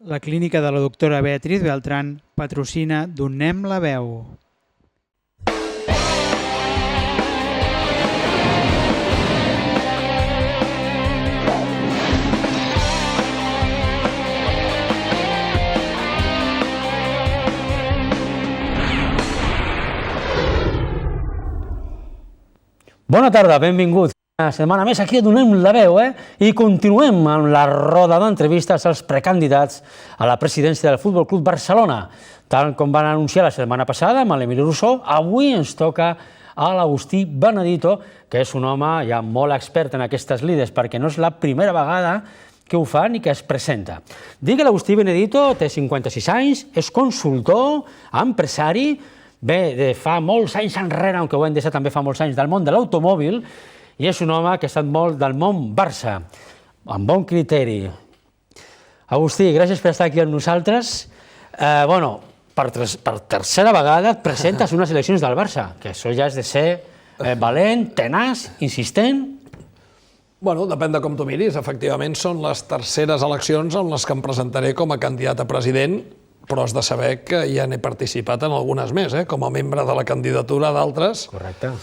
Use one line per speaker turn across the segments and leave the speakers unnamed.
La clínica de la doctora Beatriz Beltrán patrocina Donem la veu.
Bona tarda, benvinguts. Una setmana més aquí Donem la veu i continuem amb la roda d'entrevistes als precandidats a la presidència del Futbol Club Barcelona. Tal com van anunciar la setmana passada amb l'Emili Rousseau, avui ens toca a l'Agustí Benedito, que és un home ja molt expert en aquestes lides, perquè no és la primera vegada que ho fa ni que es presenta. Dic que l'Agustí Benedito té 56 anys, és consultor, empresari, ve de fa molts anys enrere, aunque ho hem deixat també fa molts anys, del món de l'automòbil, i és un home que ha estat molt del món Barça, amb bon criteri. Agustí, gràcies per estar aquí amb nosaltres. Per tercera vegada et presentes unes eleccions del Barça, que això ja és de ser valent, tenaç, insistent.
Bueno, depèn de com tu miris. Efectivament, són les terceres eleccions en les que em presentaré com a candidat a president, però has de saber que ja n'he participat en algunes més, com a membre de la candidatura d'altres.
Correcte.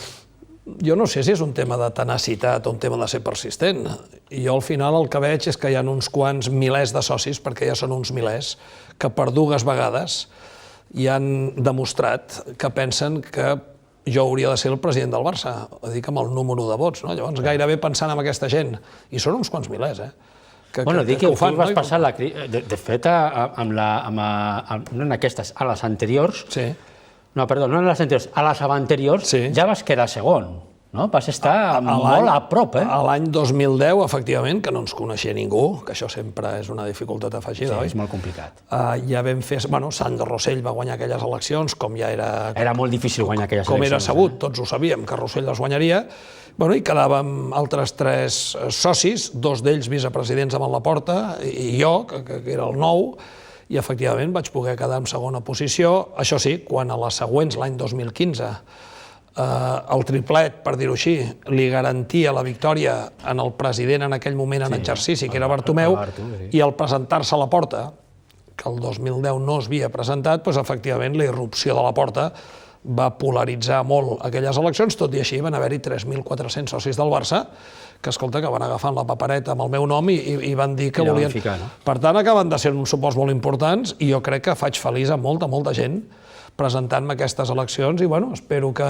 Jo no sé si és un tema de tenacitat o un tema de ser persistent. I jo al final el que veig és que hi ha uns quants milers de socis, perquè ja són uns milers, que per dues vegades ja han demostrat que pensen que jo hauria de ser el president del Barça, dic amb el número de vots, no? Llavors gairebé pensant en aquesta gent, i són uns quants milers,
Bueno, dic que tu vas passar, de fet, no en aquestes, a les anteriors, no, perdó, no en les anteriors, a les abanteriors ja vas quedar segon, no? Vas estar molt a prop,
A l'any 2010, efectivament, que no ens coneixia ningú, que això sempre és una dificultat afegida, oi?
Sí, és molt complicat.
Ja vam fer... Bueno, Sandro Rossell va guanyar aquelles eleccions, com ja era...
Era molt difícil guanyar aquelles eleccions.
Com era sabut, tots ho sabíem, que Rossell les guanyaria. Bueno, i quedàvem altres tres socis, dos d'ells vicepresidents amb Laporta, i jo, que era el nou, i efectivament vaig poder quedar en segona posició. Això sí, quan a les següents, l'any 2015, el triplet, per dir-ho així, li garantia la victòria en el president en aquell moment en exercici, que era Bartomeu, i al presentar-se a Laporta, que el 2010 no es havia presentat, doncs efectivament la irrupció de Laporta va polaritzar molt aquelles eleccions, tot i així van haver-hi 3.400 socis del Barça que, escolta, que van agafant la papereta amb el meu nom i van dir que volien... Per tant, acaben de ser uns suports molt importants i jo crec que faig feliç a molta gent presentant-me aquestes eleccions i, bueno, espero que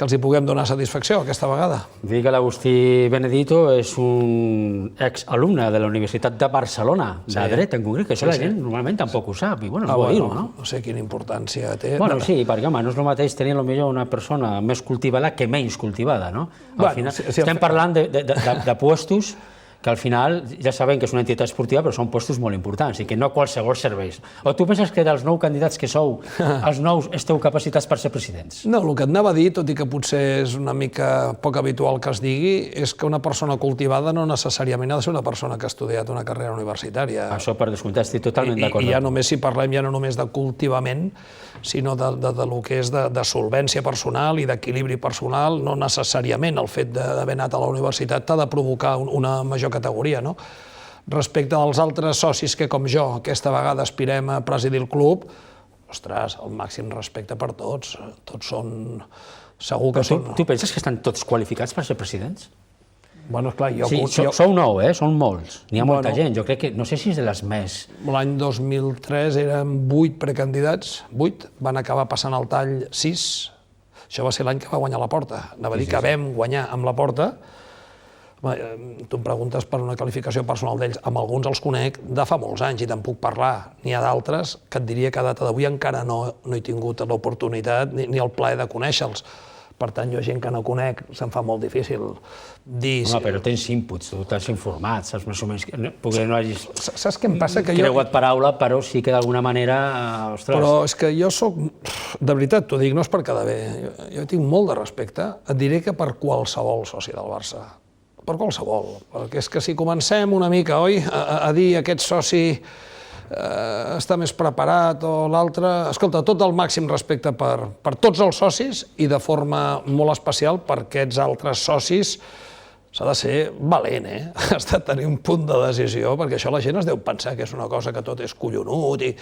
els hi puguem donar satisfacció aquesta vegada.
Dic que l'Agustí Benedito és un exalumne de la Universitat de Barcelona, de dret en concret, que això la gent normalment tampoc ho sap, i bueno, és bo dir-ho, no?
No sé quina importància té.
Bueno, sí, perquè home, no és el mateix tenir potser una persona més cultivada que menys cultivada, no? Al final estem parlant de puestos que al final ja sabem que és una entitat esportiva, però són puestos molt importants i que no qualsevol serveix. O tu penses que dels 9 candidats que sou, els 9 esteu capacitats per ser presidents?
No, el que et anava a dir, tot i que potser és una mica poc habitual que es digui, és que una persona cultivada no necessàriament ha de ser una persona que ha estudiat una carrera universitària.
Això per descomptat, estic totalment d'acord.
I ja només, si parlem ja no només de cultivament, sinó del que és de solvència personal i d'equilibri personal, no necessàriament el fet d'haver anat a la universitat t'ha de provocar una major categoria, no? Respecte als altres socis que, com jo, aquesta vegada aspirem a presidir el club, ostres, el màxim respecte per tots. Tots són... Segur que són...
Tu penses que estan tots qualificats per ser presidents?
Bueno, esclar, jo...
Sí, sou 9, són molts. N'hi ha molta gent. Jo crec que, no sé si és de les més...
L'any 2003 eren 8 precandidats, 8, van acabar passant al tall 6. Això va ser l'any que va guanyar Laporta. Anava a dir que vam guanyar amb Laporta. Tu em preguntes per una qualificació personal d'ells. Amb alguns els conec de fa molts anys i te'n puc parlar. N'hi ha d'altres que et diria que a data d'avui encara no he tingut l'oportunitat ni el plaer de conèixer-los. Per tant, jo gent que no conec se'm fa molt difícil dir...
Home, però tens inputs, tu t'has informat, saps més o menys... Potser no hagis...
Saps què em passa? Que jo...
creuat paraula, però sí que d'alguna manera... Ostres...
Però és que jo soc... De veritat, t'ho dic, no és per quedar bé. Jo tinc molt de respecte. Et diré que per qualsevol soci del Barça. Per qualsevol. Perquè és que si comencem una mica, oi, a dir aquest soci està més preparat o l'altre... Escolta, tot el màxim respecte per tots els socis i de forma molt especial per aquests altres socis s'ha de ser valent, Has de tenir un punt de decisió, perquè això la gent es deu pensar que és una cosa que tot és collonut i...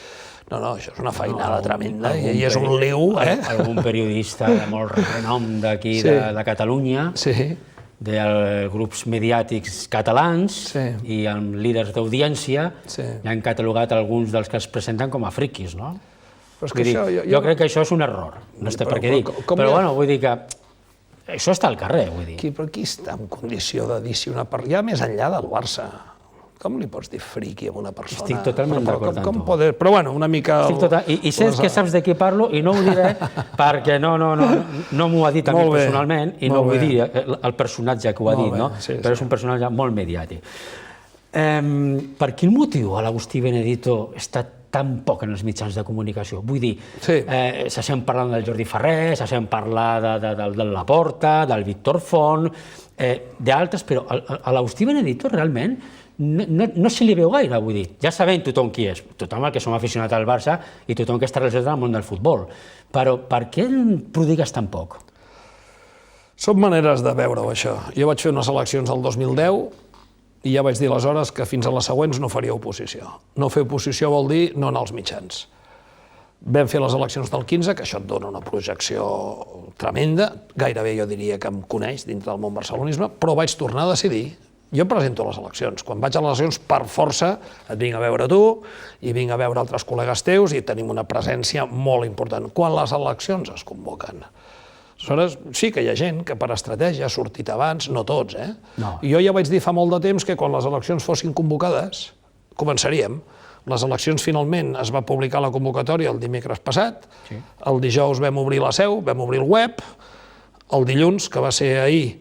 No, això és una feinada tremenda i és un liu,
Algun periodista de molt renom d'aquí de Catalunya, dels grups mediàtics catalans i amb líders d'audiència, han catalogat alguns dels que es presenten com a friquis, no? Jo crec que això és un error, no sé per què dir, però bueno, vull dir que això està al carrer, vull dir.
Però qui està en condició de dir si una persona... Ja més enllà del Barça, com li pots dir friqui a una persona?
Estic totalment d'acord amb tu.
Però bueno, una mica...
I sé que saps de qui parlo i no ho diré perquè no m'ho ha dit a mi personalment i no vull dir el personatge que ho ha dit, no? Però és un personatge molt mediàtic. Per quin motiu l'Agustí Benedito està tan poc en els mitjans de comunicació? Vull dir, se sent parlant del Jordi Ferrer, se sent parlar de Laporta, del Víctor Font, d'altres, però a l'Agustí Benedito realment no se li veu gaire, vull dir. Ja sabem tothom qui és, tothom el que som aficionats al Barça i tothom que està relacionat amb el món del futbol. Però per què en prodigues tan poc?
Són maneres de veure-ho, això. Jo vaig fer unes eleccions el 2010 i ja vaig dir aleshores que fins a les següents no faria oposició. No fer oposició vol dir no anar als mitjans. Vam fer les eleccions del 15, que això et dona una projecció tremenda, gairebé jo diria que em coneix dintre del món barcelonisme, però vaig tornar a decidir. Jo em presento a les eleccions. Quan vaig a les eleccions, per força, et vinc a veure tu i vinc a veure altres col·legues teus i tenim una presència molt important. Quan les eleccions es convoquen, aleshores, sí que hi ha gent que per estratègia ha sortit abans, no tots, I jo ja vaig dir fa molt de temps que quan les eleccions fossin convocades, començaríem. Les eleccions finalment es va publicar la convocatòria el dimecres passat, el dijous vam obrir la seu, vam obrir el web, el dilluns, que va ser ahir,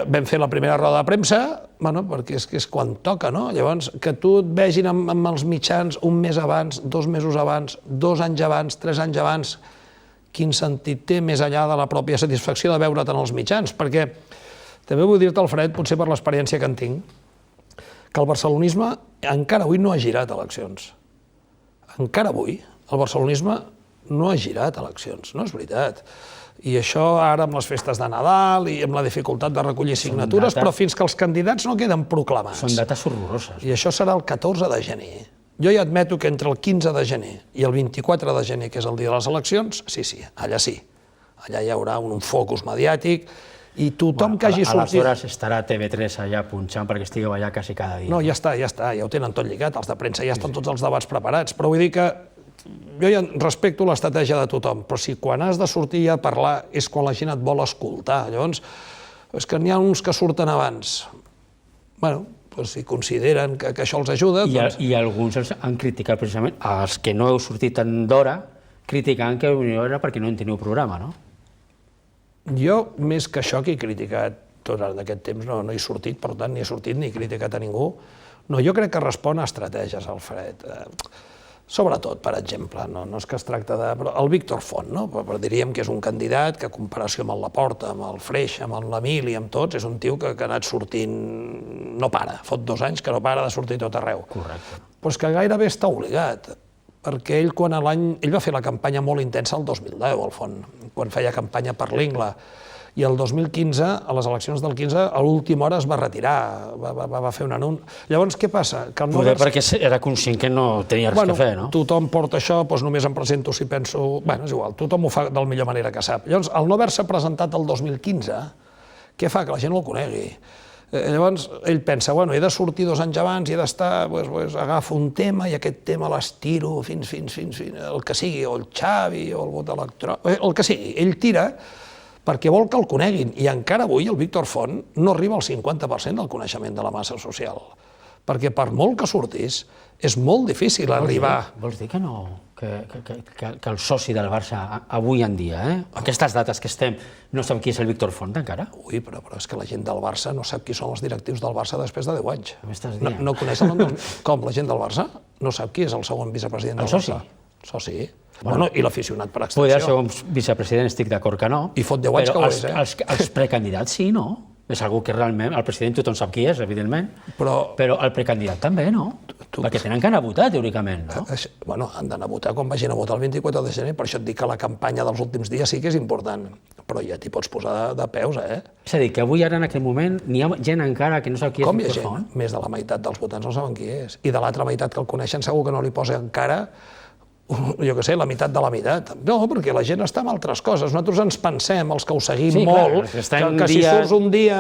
vam fer la primera roda de premsa, perquè és quan toca, no? Llavors, que tu et vegin amb els mitjans un mes abans, 2 mesos abans, 2 anys abans, 3 anys abans, quin sentit té més enllà de la pròpia satisfacció de veure't en els mitjans? Perquè també vull dir-te, Alfred, potser per l'experiència que en tinc, que el barcelonisme encara avui no ha girat eleccions. Encara avui el barcelonisme no ha girat eleccions, no és veritat. I això ara amb les festes de Nadal i amb la dificultat de recollir signatures, però fins que els candidats no queden proclamats.
Són dates horroroses.
I això serà el 14 de gener. Jo ja admeto que entre el 15 de gener i el 24 de gener, que és el dia de les eleccions, sí, allà sí. Allà hi haurà un focus mediàtic i tothom que hagi sortit...
Aleshores estarà TV3 allà punxant perquè estigueu allà quasi cada dia.
No, ja està, ja ho tenen tot lligat, els de premsa ja estan tots els debats preparats, però vull dir que jo ja respecto l'estratègia de tothom, però si quan has de sortir a parlar és quan la gent et vol escoltar, llavors és que n'hi ha uns que surten abans. Bueno, si consideren que això els ajuda...
I alguns han criticat precisament, els que no heu sortit tan d'hora, criticant que era perquè no en teniu programa, no?
Jo, més que això que he criticat durant aquest temps, no he sortit, per tant, ni he sortit ni he criticat a ningú. No, jo crec que respon a estratègies, Alfred. Sobretot, per exemple, no és que es tracta de... El Víctor Font, no? Diríem que és un candidat que, en comparació amb el Laporta, amb el Freix, amb l'Emili, amb tots, és un tio que ha anat sortint... No para, fot 2 anys que no para de sortir tot arreu.
Correcte.
Però és que gairebé està obligat, perquè ell va fer la campanya molt intensa el 2010, al Font, quan feia campanya per l'Ingla, i el 2015, a les eleccions del 15, a l'última hora es va retirar, va fer un anunci. Llavors, què passa?
Poder perquè era conscient que no tenia res a fer, no?
Tothom porta això, doncs només em presento si penso... Bé, és igual, tothom ho fa de la millor manera que sap. Llavors, al no haver-se presentat el 2015, què fa? Que la gent el conegui. Llavors, ell pensa, bueno, he de sortir 2 anys abans i he d'estar, agafo un tema i aquest tema l'estiro fins, el que sigui, o el Xavi, o el vot electrònic, el que sigui. Ell tira perquè vol que el coneguin. I encara avui el Víctor Font no arriba al 50% del coneixement de la massa social. Perquè per molt que sortis, és molt difícil arribar...
Vols dir que no? Que el soci del Barça avui en dia, aquestes dates que estem, no sap qui és el Víctor Font encara?
Ui, però és que la gent del Barça no sap qui són els directius del Barça després de 10 anys.
M'estàs dient?
No coneix el nom del... Com, la gent del Barça no sap qui és el segon vicepresident del Barça? El soci. Bueno, i l'aficionat per extensió.
Poder ser un vicepresident, estic d'acord que no.
I fot 10 anys que ho és,
Els precandidats sí, no? És algú que realment, el president tothom sap qui és, evidentment, però el precandidat també, no? Perquè tenen que anar a votar, teòricament, no?
Bueno, han d'anar a votar quan vagin a votar el 24 de gener, per això et dic que la campanya dels últims dies sí que és important. però ja t'hi pots posar de peus, eh?
És a dir, que avui, ara, en aquest moment, n'hi ha gent encara que no sap qui és
Com hi ha
Víctor
gent?
Font?
Més de la meitat dels votants no saben qui és. I de l'altra meitat que el coneixen segur que no li posa encara, jo què sé, la meitat de la meitat. No, perquè la gent està en altres coses. Nosaltres ens pensem, els que ho seguim molt, que si surts un dia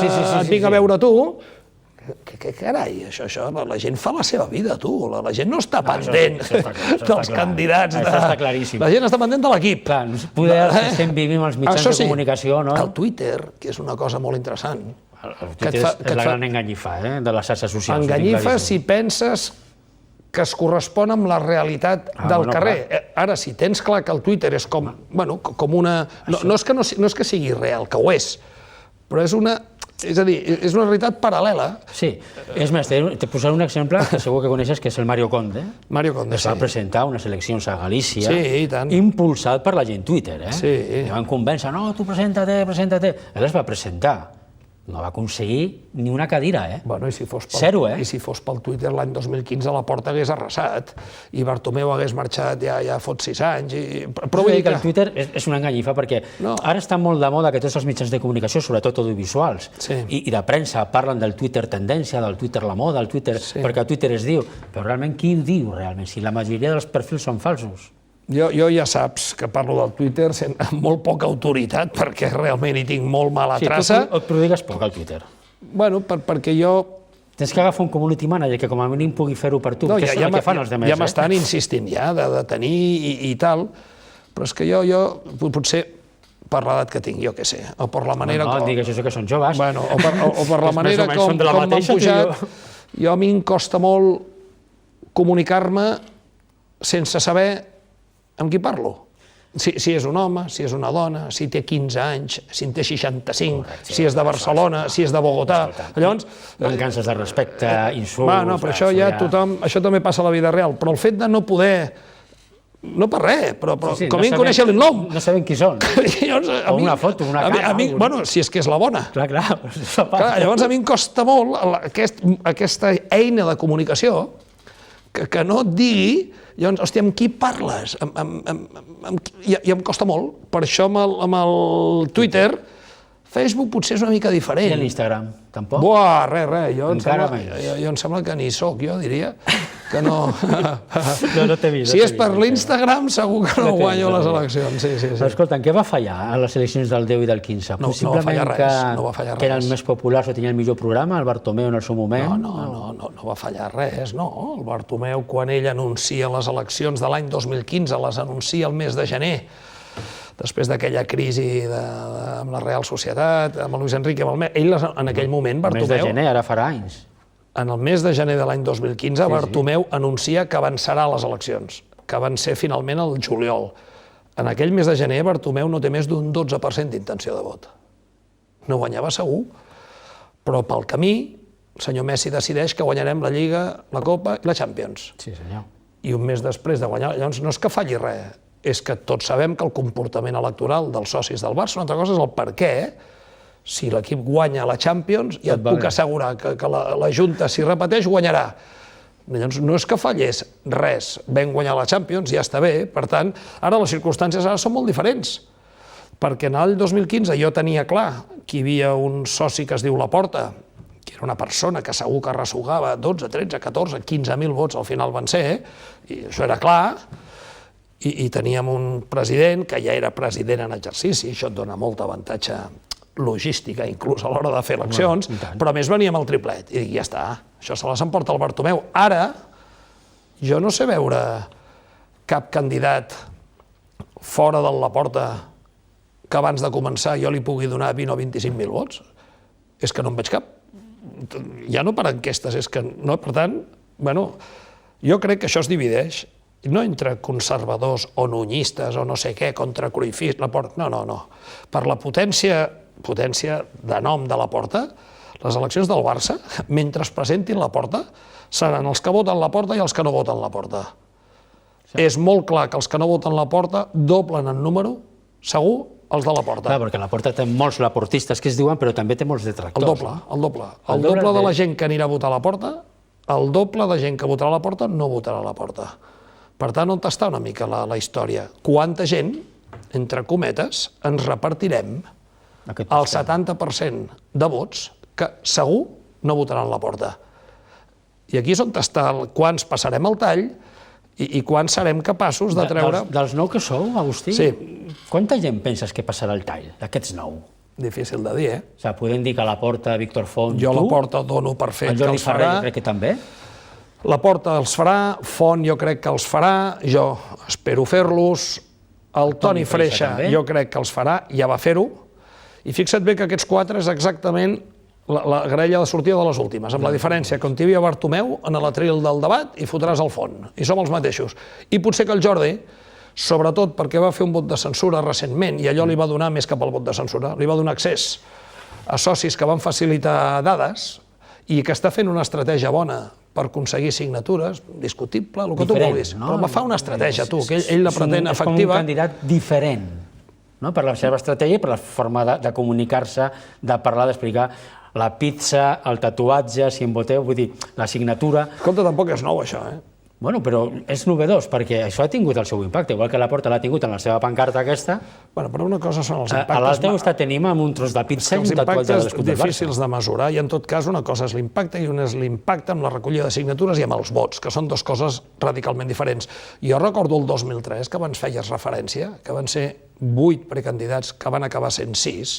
et vinc a veure tu, què carai, això, la gent fa la seva vida, tu. La gent no està pendent dels candidats.
Això està claríssim.
La gent està pendent de l'equip.
Clar, poder estem vivint els mitjans de comunicació, no?
El Twitter, que és una cosa molt interessant.
El Twitter és la gran enganyifa, de les xarxes socials.
Enganyifa si penses que es correspon amb la realitat del carrer. Ara, si tens clar que el Twitter és com una... No és que sigui real, que ho és, però és una... És a dir, és una realitat paral·lela.
Sí. És més, te posaré un exemple que segur que coneixes, que és el Mario Conde.
Mario Conde, sí.
Es va presentar unes eleccions a Galícia,
sí, i tant.
impulsat per la gent Twitter,
Sí.
I van convèncer, no, tu presenta-te. Ell es va presentar. No va aconseguir ni una cadira,
Bueno, i si fos pel Twitter l'any 2015 la Porta hagués arrasat i Bartomeu hagués marxat ja fot 6 anys.
Però vull dir que el Twitter és una enganyifa perquè ara està molt de moda que tots els mitjans de comunicació, sobretot audiovisuals, i de premsa, parlen del Twitter tendència, del Twitter la moda, del Twitter perquè el Twitter es diu. Però realment qui ho diu, realment? Si la majoria dels perfils són falsos.
Jo ja saps que parlo del Twitter amb molt poca autoritat, perquè realment hi tinc molt mala traça.
Sí, tu et prodigues poc al Twitter.
Bueno, perquè jo...
Tens que agafar un community manager que com a mínim pugui fer-ho per tu, que és el que fan els demés.
Ja m'estan insistint de tenir i tal, però és que jo potser per l'edat que tinc, jo què sé, o per la manera...
No, digues això que són joves.
Bueno, o per la manera com m'han pujat, jo a mi em costa molt comunicar-me sense saber amb qui parlo. Si és un home, si és una dona, si té 15 anys, si en té 65, si és de Barcelona, si és de Bogotà. Llavors...
Mancances de respecte, insults...
Bueno, però això ja tothom... Això també passa a la vida real, però el fet de no poder... No per res, però com a mi conèixer el nom.
No sabem qui són. O una foto, una cara.
Bueno, si és que és la bona.
Clar.
Llavors a mi em costa molt aquesta eina de comunicació que no et digui, llavors, hòstia, amb qui parles? I em costa molt. Per això amb el Twitter, Facebook potser és una mica diferent.
I l'Instagram, tampoc?
Buah, res. Jo em sembla que ni soc, jo diria. Que no...
No t'he vist.
Si és per l'Instagram, segur que no guanyo les eleccions. Sí.
Escolta, en què va fallar a les eleccions del 10 i del 15?
No va fallar res.
Que eren més populars o tenien el millor programa, el Bartomeu en el seu moment?
No va fallar res, no. El Bartomeu, quan ell anuncia les eleccions de l'any 2015, les anuncia el mes de gener, després d'aquella crisi amb la Real Societat, amb el Luis Enrique, ell en aquell moment, Bartomeu...
El mes de gener, ara farà anys.
En el mes de gener de l'any 2015, Bartomeu anuncia que avançarà les eleccions, que van ser finalment el juliol. En aquell mes de gener, Bartomeu no té més d'un 12% d'intenció de vot. No guanyava segur, però pel camí, el senyor Messi decideix que guanyarem la Lliga, la Copa i la Champions.
Sí, senyor.
I un mes després de guanyar, llavors no és que falli res, és que tots sabem que el comportament electoral dels socis del Barça, una altra cosa és el per què, si l'equip guanya la Champions, ja et puc assegurar que la Junta, si repeteix, guanyarà. Llavors, no és que fallés res, vam guanyar la Champions, ja està bé, per tant, ara les circumstàncies són molt diferents, perquè en l'any 2015 jo tenia clar que hi havia un soci que es diu Laporta, que era una persona que segur que ressugava 12, 13, 14, 15.000 vots, al final van ser, i això era clar, i teníem un president que ja era president en exercici, això et dona molt avantatge logística, inclús a l'hora de fer eleccions, però a més venia amb el triplet. I dic, ja està, això se les emporta el Bartomeu. Ara, jo no sé veure cap candidat fora de la porta que abans de començar jo li pugui donar 20 o 25.000 vots. És que no en veig cap. Ja no per enquestes, és que no. Per tant, bueno, jo crec que això es divideix, no entre conservadors o nunyistes o no sé què, contra Cruyffistes, no. Per la potència de nom de la Porta, les eleccions del Barça, mentre es presentin la Porta, seran els que voten la Porta i els que no voten la Porta. És molt clar que els que no voten la Porta doblen en número, segur, els de la Porta.
Clar, perquè la Porta té molts laportistes que es diuen, però també té molts detractors.
El doble. El doble de la gent que anirà a votar a la Porta, el doble de gent que votarà a la Porta no votarà a la Porta. Per tant, on està una mica la història? Quanta gent entre cometes, ens repartirem el 70% de vots que segur no votaran la Porta. I aquí és on està quants passarem el tall i quants serem capaços de treure...
Dels 9 que sou, Agustí, quanta gent penses que passarà el tall, d'aquests 9?
Difícil de dir, eh?
O sigui, podem dir que la Porta, Víctor Font,
jo la Porta dono per fet que els farà.
Jo crec que també.
La Porta els farà, Font jo crec que els farà, jo espero fer-los, el Toni Freixa jo crec que els farà, ja va fer-ho, i fixa't bé que aquests 4 és exactament la graella de sortida de les últimes, amb la diferència que on hi havia Bartomeu en l'atril del debat i fotràs el Font, i som els mateixos. I potser que el Jordi, sobretot perquè va fer un vot de censura recentment, i allò li va donar més que pel vot de censura, li va donar accés a socis que van facilitar dades i que està fent una estratègia bona per aconseguir signatures, discutible, el que tu vulguis, però fa una estratègia, tu, que ell la pretén efectiva.
És com un candidat diferent, per la seva estratègia, per la forma de comunicar-se, de parlar, d'explicar la pizza, el tatuatge, si em voteu, vull dir, la signatura...
Escolta, tampoc és nou, això, eh?
Bueno, però és novedós, perquè això ha tingut el seu impacte, igual que la Porta l'ha tingut en la seva pancarta aquesta.
Bueno, però una cosa són els impactes...
A l'Alteu està tenim amb un tros de pizza i un tatuatge de l'escut del Barça.
Difícils de mesurar, i en tot cas una cosa és l'impacte i una és l'impacte amb la recollida de signatures i amb els vots, que són dues coses radicalment diferents. Jo recordo el 2003, que abans feies referència, que van ser 8 precandidats que van acabar sent 6,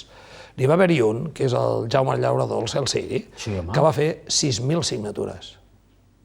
n'hi va haver-hi un, que és el Jaume Llaurador, el Celsi, que va fer 6.000 signatures.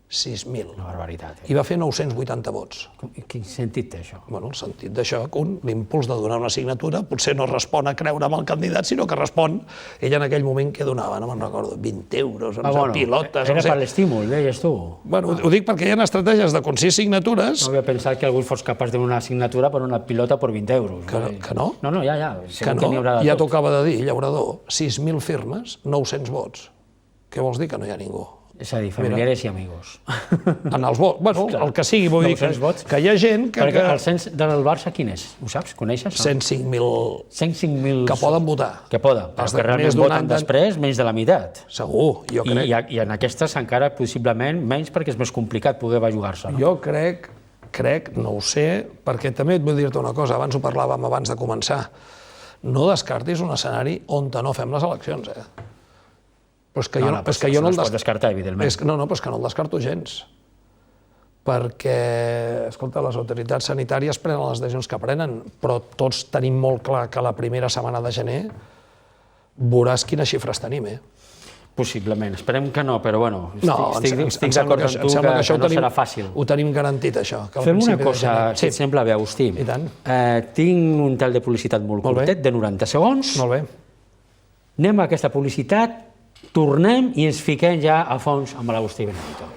6.000.
Una barbaritat.
I va fer 980 vots.
Quin sentit té això?
Bueno, el sentit d'això, l'impuls de donar una signatura, potser no respon a creure en el candidat, sinó que respon, ell en aquell moment què donava, no me'n recordo, 20 euros, pilotes...
Era per l'estímul, deies tu.
Bueno, ho dic perquè hi ha estratègies de aconseguir signatures...
No havia pensat que algú fos capaç de donar una signatura per una pilota per 20 euros.
Que no?
No, ja.
Que no, ja t'ho acaba de dir, Llaurador, 6.000 firmes, 900 vots. Què vols dir que no hi ha ningú?
És a dir, familiares i amigos.
En els vots, bueno, el que sigui, vull dir que hi ha gent que...
Perquè el cens del Barça quin és? Ho saps? Coneixes?
105.000...
105.000...
Que poden votar.
Que poden, però que realment voten després menys de la meitat.
Segur, jo crec.
I en aquestes encara possiblement menys perquè és més complicat poder jugar-se.
Jo crec, no ho sé, perquè també et vull dir-te una cosa, abans ho parlàvem abans de començar, no descartis un escenari on no fem les eleccions, Però és que jo no el
pot descartar, evidentment.
No, però és que no el descarto gens. Perquè, escolta, les autoritats sanitàries prenen les decisions que prenen, però tots tenim molt clar que la primera setmana de gener veuràs quines xifres tenim,
Possiblement. Esperem que no, però bueno, estic
d'acord
amb tu que no serà fàcil.
Ho tenim garantit, això.
Fem una cosa, si et sembla bé, Agustí.
I tant.
Tinc un tall de publicitat molt curtet, de 90 segons.
Molt bé.
Anem a aquesta publicitat, tornem i ens fiquem ja a fons amb l'Agustí Benedito.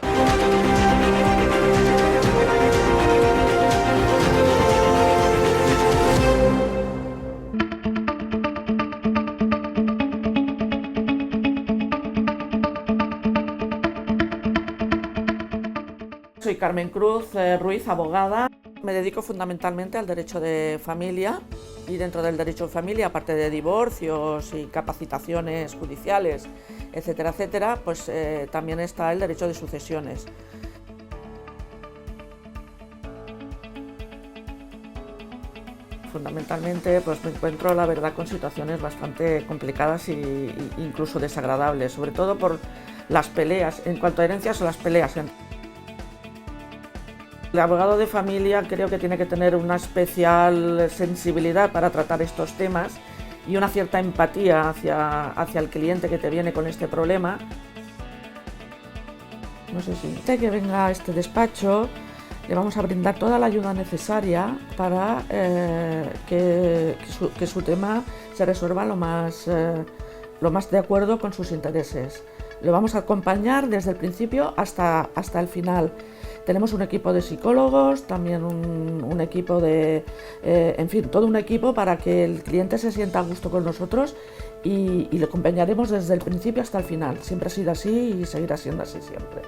Soy Carmen Cruz Ruiz, abogada. Me dedico fundamentalmente al derecho de familia y dentro del derecho de familia, aparte de divorcios y capacitaciones judiciales, etcétera, etcétera, pues también está el derecho de sucesiones. Fundamentalmente pues me encuentro, la verdad, con situaciones bastante complicadas e incluso desagradables, sobre todo por las peleas, en cuanto a herencias o las peleas. El abogado de familia creo que tiene que tener una especial sensibilidad para tratar estos temas y una cierta empatía hacia el cliente que te viene con este problema. No sé si usted que venga a este despacho, le vamos a brindar toda la ayuda necesaria para que su tema se resuelva lo más de acuerdo con sus intereses. Le vamos a acompañar desde el principio hasta el final. Tenemos un equipo de psicólogos, también un equipo en fin, todo un equipo para que el cliente se sienta a gusto con nosotros y le acompañaremos desde el principio hasta el final. Siempre ha sido así y seguirá siendo así siempre.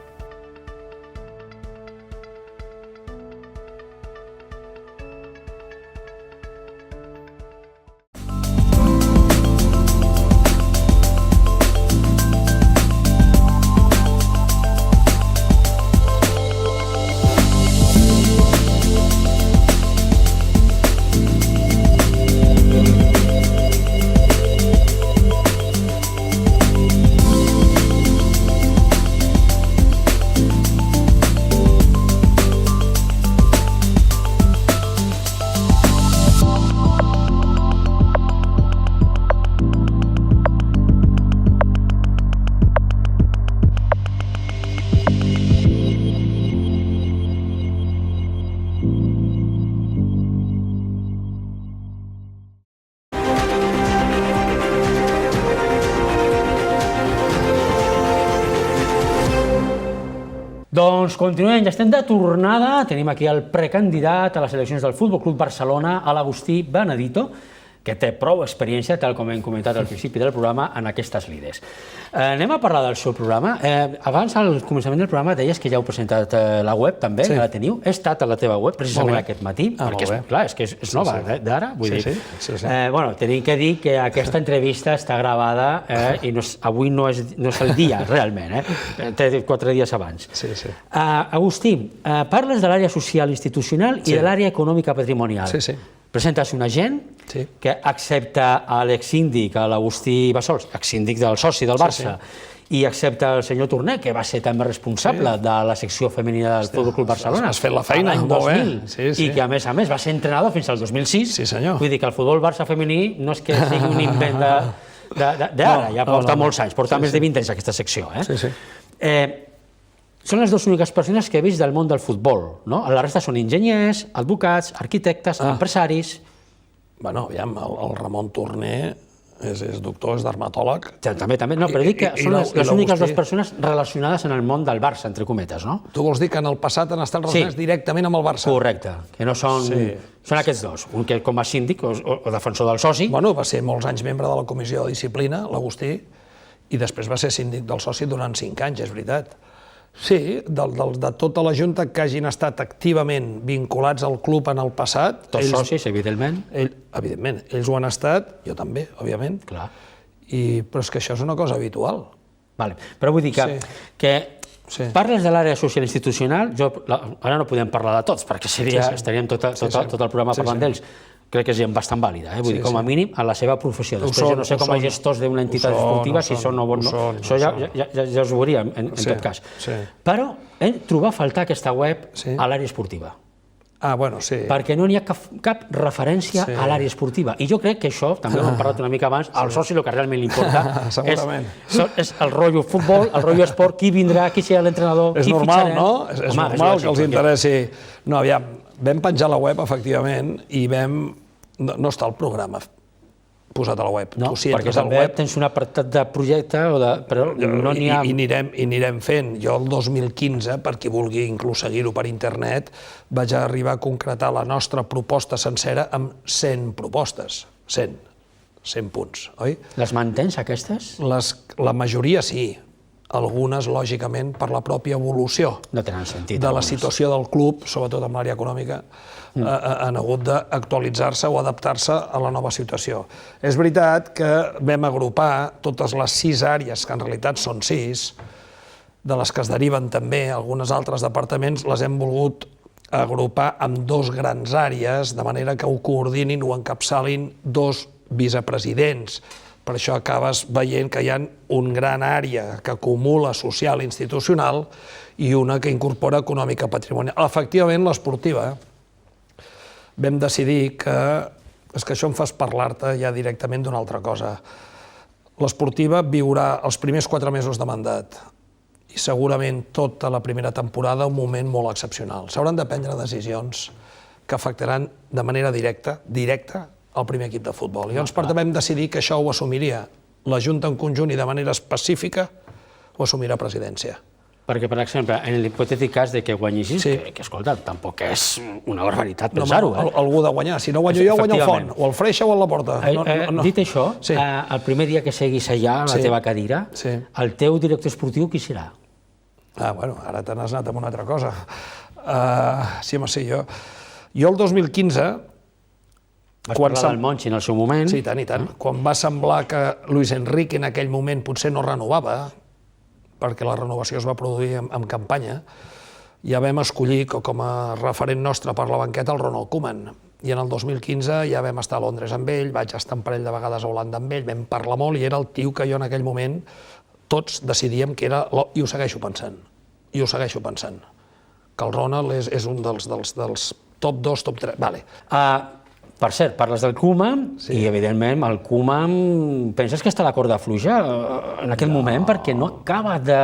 Doncs continuem, ja estem de tornada. Tenim aquí el precandidat a les eleccions del Futbol Club Barcelona, l'Agustí Benedito, que té prou experiència, tal com hem comentat al principi del programa, en aquestes lides. Anem a parlar del seu programa. Abans, al començament del programa, deies que ja heu presentat la web, també, que la teniu. He estat a la teva web, precisament aquest matí, perquè, clar, és que és nova, d'ara, vull dir. Bueno, tenim que dir que aquesta entrevista està gravada i avui no és el dia, realment, té 4 dies abans. Agustí, parles de l'àrea social institucional i de l'àrea econòmica patrimonial. Presentes un agent que accepta l'exsíndic, l'Agustí Bassols, exsíndic del soci del Barça, i accepta el senyor Torné, que va ser també responsable de la secció femenina del Futbol Club Barcelona.
Has fet la feina, molt bé.
I que, a més, va ser entrenador fins al 2006. Vull dir que el futbol Barça femení no és que sigui un invent d'ara, ja porta molts anys, porta més de 20 anys aquesta secció. Són les dues úniques persones que he vist del món del futbol, no? La resta són enginyers, advocats, arquitectes, empresaris...
Bueno, aviam, el Ramon Torné és doctor, és dermatòleg.
També, no, però dic que són les úniques dues persones relacionades en el món del Barça, entre cometes, no?
Tu vols dir que en el passat han estat relacionats directament amb el Barça?
Correcte, que no són... Són aquests dos, un que com a síndic o defensor del soci...
Bueno, va ser molts anys membre de la Comissió de Disciplina, l'Agustí, i després va ser síndic del soci durant 5 anys, és veritat. Sí, de tota la Junta que hagin estat activament vinculats al club en el passat...
Tots socis, evidentment.
Evidentment, ells ho han estat, jo també, òbviament.
Clar.
Però és que això és una cosa habitual.
Però vull dir que parles de l'àrea social institucional, ara no podem parlar de tots, perquè estaríem tot el programa parlant d'ells. Crec que és bastant vàlida, vull dir, com a mínim, a la seva professió. Després jo no sé com a gestors d'una entitat esportiva, si són o no, això ja us ho veuríem, en tot cas. Però trobar a faltar aquesta web a l'àrea esportiva. Perquè no n'hi ha cap referència a l'àrea esportiva. I jo crec que això, també ho hem parlat una mica abans, al soci el que realment li importa és el rotllo futbol, el rotllo esport, qui vindrà, qui serà l'entrenador, qui fitxarà...
És normal, no? És normal que els interessi... No, aviam, vam penjar la web, efectivament, i vam... No està el programa posat a la web.
No, perquè també tens un apartat de projecte, però no n'hi ha...
I anirem fent. Jo el 2015, per qui vulgui inclús seguir-ho per internet, vaig arribar a concretar la nostra proposta sencera amb 100 propostes. 100 punts, oi?
Les mantens, aquestes?
La majoria sí. Algunes, lògicament, per la pròpia evolució de la situació del club, sobretot en l'àrea econòmica, han hagut d'actualitzar-se o adaptar-se a la nova situació. És veritat que vam agrupar totes les 6 àrees, que en realitat són 6, de les que es deriven també algunes altres departaments, les hem volgut agrupar en 2 grans àrees, de manera que ho coordinin o encapçalin 2 vicepresidents. Per això acabes veient que hi ha un gran àrea que acumula social i institucional i una que incorpora econòmica patrimonial. Efectivament, l'esportiva, vam decidir que... És que això em fas parlar-te ja directament d'una altra cosa. L'esportiva viurà els primers 4 mesos de mandat i segurament tota la primera temporada un moment molt excepcional. S'hauran de prendre decisions que afectaran de manera directa el primer equip de futbol. I llavors vam decidir que això ho assumiria la Junta en conjunt i de manera específica ho assumirà presidència.
Perquè, per exemple, en l'hipotètic cas que guanyessis, que escolta, tampoc és una barbaritat pensar-ho.
Algú ha de guanyar. Si no guanyo jo, guanya el Font, o el Freixa o el Laporta.
Dit això, el primer dia que seguis allà, a la teva cadira, el teu director esportiu qui serà?
Bueno, ara te n'has anat amb una altra cosa. Sí, home, sí, jo el 2015...
Vas parlar del Monchi en el seu moment.
Sí, tant i tant. Quan va semblar que Luis Enrique en aquell moment potser no renovava, perquè la renovació es va produir en campanya, ja vam escollir com a referent nostre per la banqueta el Ronald Koeman. I en el 2015 ja vam estar a Londres amb ell, vaig estar un parell de vegades a Holanda amb ell, vam parlar molt i era el tio que jo en aquell moment tots decidíem que era... I ho segueixo pensant. Que el Ronald és un dels top 2, top 3. Vale.
Per cert, parles del Koeman i, evidentment, el Koeman... Penses que està a la corda fluixa en aquest moment perquè no acaba de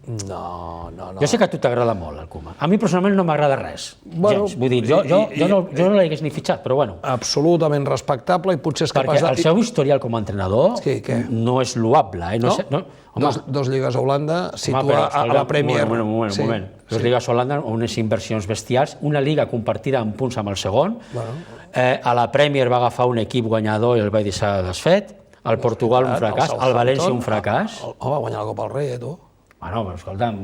No.
Jo sé que a tu t'agrada molt el Koeman. A mi personalment no m'agrada res.
Bueno,
gens. Vull dir, jo no l'hagués ni fitxat, però bueno.
Absolutament respectable i potser és capaç
Perquè el seu historial com a entrenador
Sí, què?
no és loable.
No?
Home,
Dos lligues a Holanda, situa a la Premier.
Un moment. Dos lligues a Holanda, unes inversions bestials, una lliga compartida en punts amb el segon. A la Premier va agafar un equip guanyador i el va deixar desfet. Al Portugal un fracàs, al València un fracàs.
Va guanyar la Copa del Rei, tu.
Bueno, però escolta'm,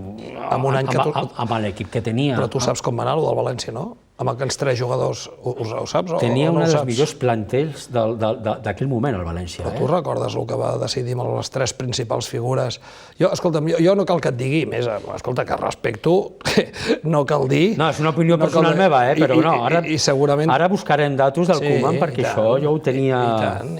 amb l'equip que tenia...
Però tu saps com va anar, el del València, no? Amb aquells 3 jugadors, ho saps?
Tenia una dels millors plantells d'aquell moment, el València.
Però tu recordes el que va decidir amb les 3 principals figures? Escolta'm, jo no cal que et digui més, escolta, que respecto, no cal dir...
No, és una opinió personal meva, però no, ara buscarem datos del Koeman, perquè això jo ho tenia...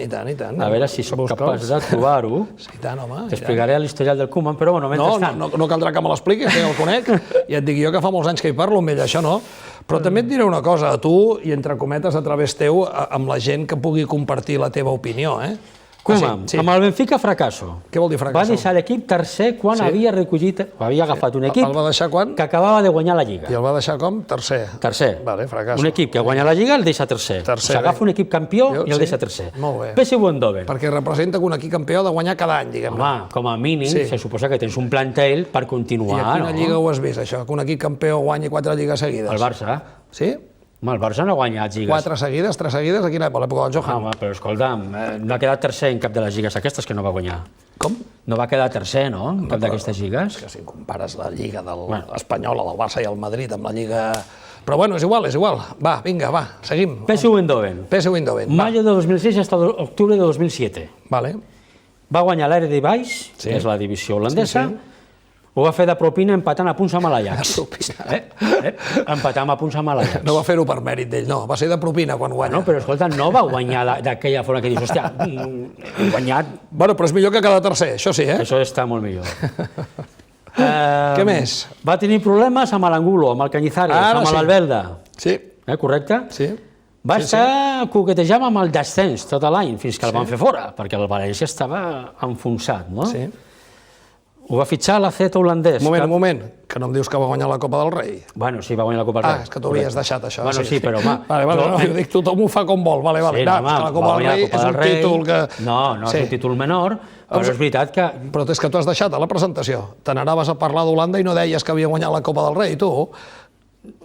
I tant.
A veure si soc capaç de trobar-ho.
Sí, i tant, home.
T'explicaré l'historial del Koeman, però bueno, mentrestant...
No caldrà que me l'expliquis, que ja el conec, i et dic jo que fa molts anys que hi parlo amb ell, això no. Però també et diré una cosa, a tu, i entre cometes a través teu, amb la gent que pugui compartir la teva opinió,
Koeman, amb el Benfica fracasso.
Què vol dir fracasso?
Va deixar l'equip tercer quan havia recollit, havia agafat un equip
el va deixar quan?
que acabava de guanyar la Lliga.
I el va deixar com? Tercer.
Tercer.
Vale, fracasso.
Un equip que guanya la Lliga el deixa tercer. S'agafa un equip campió i el deixa tercer.
Molt bé.
PSV Eindhoven.
Perquè representa que un equip campió ha de guanyar cada any, diguem-ne.
Home, com a mínim, se suposa que tens un plantel per continuar.
I a quina lliga ho has vist, això? Que un equip campió guanyi 4 lligues seguides?
El Barça.
Sí?
Home, el Barça no ha guanyat lligues.
4 seguides, 3 seguides, a quina època? L'època del Johan?
Home, però escolta'm, no ha quedat tercer en cap de les lligues aquestes que no va guanyar.
Com?
No va quedar tercer, no?, en cap d'aquestes lligues.
Que si compares la lliga espanyola, del Barça i el Madrid, amb la lliga... Però bueno, és igual. Va, vinga, seguim.
PSV Eindhoven.
PSV Eindhoven.
Mayo de 2006 hasta octubre de 2007.
Vale.
Va guanyar l'Eredivisie, que és la divisió holandesa. Ho va fer de propina empatant a punts amb l'Ajax. Empatant a punts amb l'Ajax.
No va fer-ho per mèrit d'ell, no. Va ser de propina quan guanya.
No, però escolta, no va guanyar d'aquella forma que dius, hòstia, he guanyat...
Bueno, però és millor que quedar tercer, això sí,
Això està molt millor.
Què més?
Va tenir problemes amb l'Angulo, amb el Cañizares, amb l'Albelda.
Sí.
Correcte?
Sí.
Va estar coquetejant amb el descens tot l'any, fins que el van fer fora, perquè el València estava enfonsat, no?
Sí.
Ho va fitxar l'AZ holandès.
Un moment, que no em dius que va guanyar la Copa del Rei?
Bueno, sí, va guanyar la Copa del Rei.
És que t'ho havies deixat, això.
Bueno, sí, però home...
Vale, jo dic, tothom ho fa com vol, vale.
Sí, no, home,
la Copa del Rei és un títol que...
No, és un títol menor, però és veritat que...
Però és que tu has deixat a la presentació. Te n'anaves a parlar d'Holanda i no deies que havia guanyat la Copa del Rei, tu.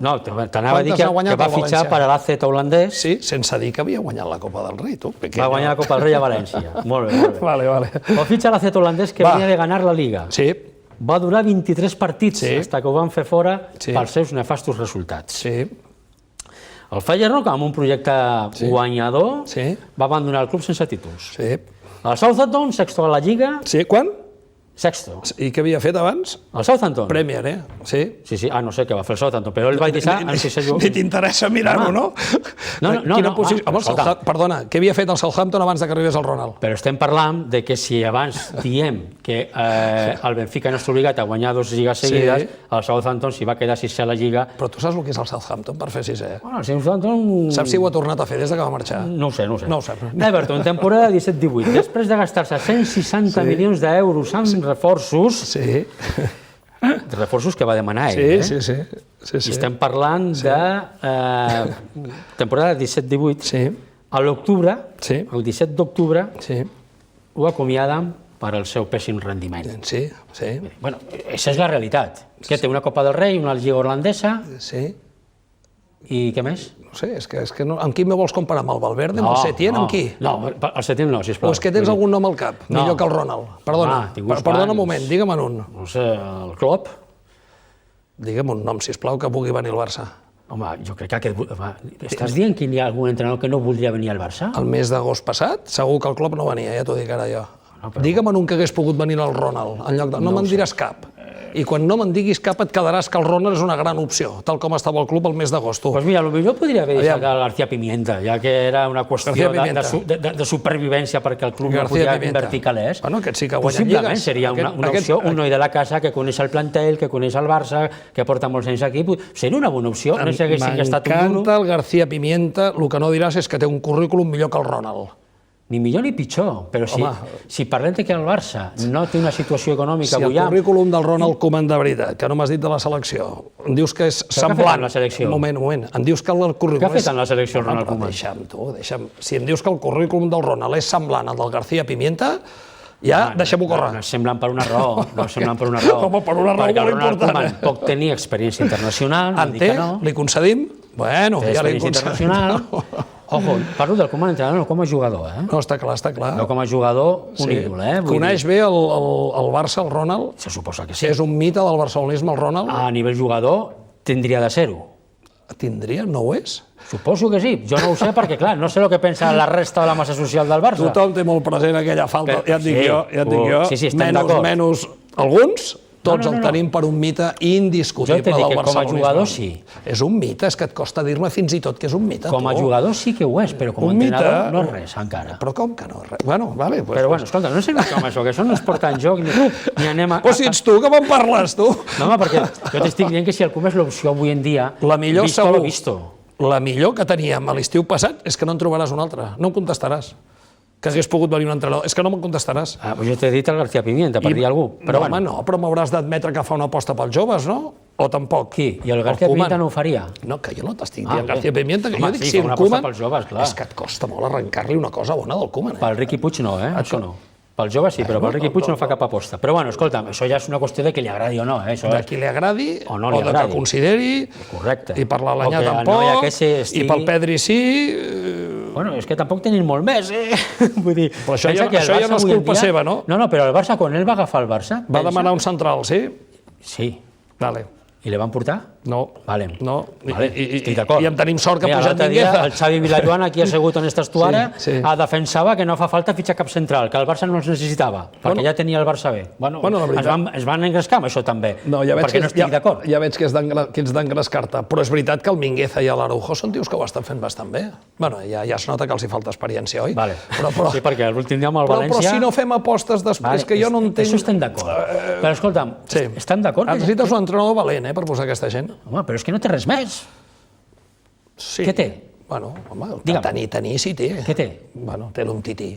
No, t'anava a dir que va fitxar per a l'AZ holandès.
Sí, sense dir que havia guanyat la Copa del Rei, tu.
Va guanyar la Copa del Rei a València. Molt bé.
Vale.
Va fitxar l'AZ holandès que venia de ganar la Liga.
Sí.
Va durar 23 partits fins que ho van fer fora pels seus nefastos resultats.
Sí.
El Feyenoord, amb un projecte guanyador, va abandonar el club sense títols.
Sí.
El Southampton, sexto a la Lliga...
Sí, quan?
Sexto.
I què havia fet abans?
El Southampton.
Premier, Sí.
Sí, no sé què va fer el Southampton, però ell va deixar en sisè lloc.
Ni t'interessa mirar-ho, no? Perdona, què havia fet el Southampton abans que arribés el Ronald?
Però estem parlant de que si abans diem que el Benfica no està obligat a guanyar 2 lligues seguides, el Southampton s'hi va quedar sisè a la Lliga.
Però tu saps el que és el Southampton per fer sisè?
Bueno, el Southampton...
Saps si ho ha tornat a fer des que va marxar?
No ho sé.
No ho sap.
Everton, temporada 17-18. Després de gastar-se 160 milions d'euros en reforços, reforços que va demanar ell.
Sí.
I estem parlant de temporada 17-18. A l'octubre, el 17 d'octubre, ho acomiaden per al seu pèssim rendiment.
Sí.
Bueno, això és la realitat. Que té una Copa del Rei, una Lliga holandesa...
Sí.
I què més?
No sé, és que no, amb qui me vols comparar? Amb el Valverde? Amb el Setién? Amb qui?
No, el Setién no, sisplau.
O és que tens algun nom al cap? Millor que el Ronald. Perdona un moment, digue'm en un.
No sé, el Klopp?
Digue'm un nom, sisplau, que pugui venir al Barça.
Home, jo crec que... Estàs dient que hi ha algun entrenador que no voldria venir al Barça?
El mes d'agost passat, segur que el Klopp no venia, ja t'ho dic ara jo. Digue'm en un que hagués pogut venir al Ronald, en lloc de... No me'n diràs cap. I quan no me'n diguis cap et quedaràs que el Ronald és una gran opció, tal com estava el club el mes d'agost.
Doncs mira, potser podria haver deixat el García Pimienta, ja que era una qüestió de supervivència perquè el club no podia invertir calés.
Bueno, aquest sí que guanya lligues.
Possiblement seria una opció, un noi de la casa que coneix el plantel, que coneix el Barça, que porta molts anys aquí, seria una bona opció. No sé si haguessin gastat un duro.
M'encanta el García Pimienta, el que no diràs és que té un currículum millor que el Ronald.
Ni millor ni pitjor, però si parlem que el Barça no té una situació econòmica
Si el
bullant...
currículum del Ronald Koeman de veritat, que no m'has dit de la selecció, em dius que és semblant...
Què ha fet en la selecció?
Un moment. Em dius que el currículum...
Què ha fet en la selecció el Ronald Koeman?
Deixa'm. Si em dius que el currículum del Ronald és semblant al del García Pimienta, ja deixem-ho córrer.
No és semblant per una raó, no és semblant per una raó.
Home, per una raó
perquè
molt
el Ronald
important.
Koeman pot tenir experiència internacional, no
En
dic
té?
que no.
Li concedim? Bueno,
Té
ja li
experiència
concedim.
internacional. Ojo, parlo del Koeman entrenador, no com a jugador,
No, està clar.
No com a jugador, un ídol,
Coneix bé el Barça, el Ronald?
Se suposa que sí.
És un mite del barcelonisme, el Ronald?
A nivell jugador, tindria de ser-ho.
Tindria? No ho és?
Suposo que sí. Jo no ho sé perquè, clar, no sé el que pensa la resta de la massa social del Barça.
Tothom té molt present aquella falta, ja et dic jo.
Sí, estem d'acord.
Menys alguns, tots el tenim per un mite indiscutible del barcelonisme.
Com a jugador sí.
És un mite, és que et costa dir-me fins i tot que és un mite.
Com a jugador sí que ho és, però com a entrenador no és res, encara.
Però com que no és res? Bueno, vale.
Però bueno, escolta, no sé com això, que això no es porta en joc ni anem a...
Però si ets tu, que me'n parles, tu?
No, home, perquè jo t'estic dient que si el Koeman és l'opció avui en dia,
La millor
visto
segur.
lo visto.
La millor que teníem a l'estiu passat és que no en trobaràs un altre. No em contestaràs. Que hagués pogut venir un entrenador. És que no me'n contestaràs.
Jo t'he dit el García Pimienta, per dir algú.
Però home, no, però m'hauràs d'admetre que fa una aposta pels joves, no? O tampoc?
Qui? I el García Pimienta no ho faria?
No, que jo no t'estic dient García Pimienta, que jo dic
sí,
si el
fa una aposta
Koeman...
pels joves, clar.
És que et costa molt arrencar-li una cosa bona del Koeman.
Pel Riqui Puig no, això no. Pel jove sí, però pel Riqui Puig no fa cap aposta. Però bueno, escolta'm, això ja és una qüestió de que li agradi o no.
De qui li agradi,
o no li
de
agradi.
que consideri,
Correcte.
i per l'Alanyà
O que el
tampoc,
noi aquest estigui-
i pel Pedri sí...
Bueno, és que tampoc tenim molt més, Vull dir,
Però això
pensa
ja-
que el
això ja
Barça
no és
avui en
culpa
dia-
seva, no?
No, però el Barça, quan ell va agafar el Barça...
Va demanar un central, sí?
Sí.
Vale.
I li van portar?
No.
Vale.
No.
Vale. Estic d'acord.
I en tenim sort que ha
Mira,
pujat
l'altre dia
Mingueza.
el Xavi Vilajoan, aquí assegut on estàs tu ara,
Sí.
defensava que no fa falta fitxar cap central, que el Barça no els necessitava, perquè ja tenia el Barça bé. Bueno,
la veritat...
es van engrescar amb això també,
No, ja veig
perquè no estic d'acord.
Ja veig que ets d'engrescar-te, però és veritat que el Mingueza i l'Araujo són tios que ho estan fent bastant bé. Bueno, ja es nota que els hi falta experiència, oi?
Vale.
Però,
Sí, perquè l'últim dia amb el València...
Però si no fem apostes després, que jo no entenc...
Això estem d'acord. Però escolta'm,
Sí.
estan d'acord?
Necessites un entrenador valent, per posar aquesta gent.
Home, però és que no té res més.
Sí.
Què té?
Bueno, home,
Digue'm.
tenir sí té.
Què té?
Bueno, té l'Umtiti.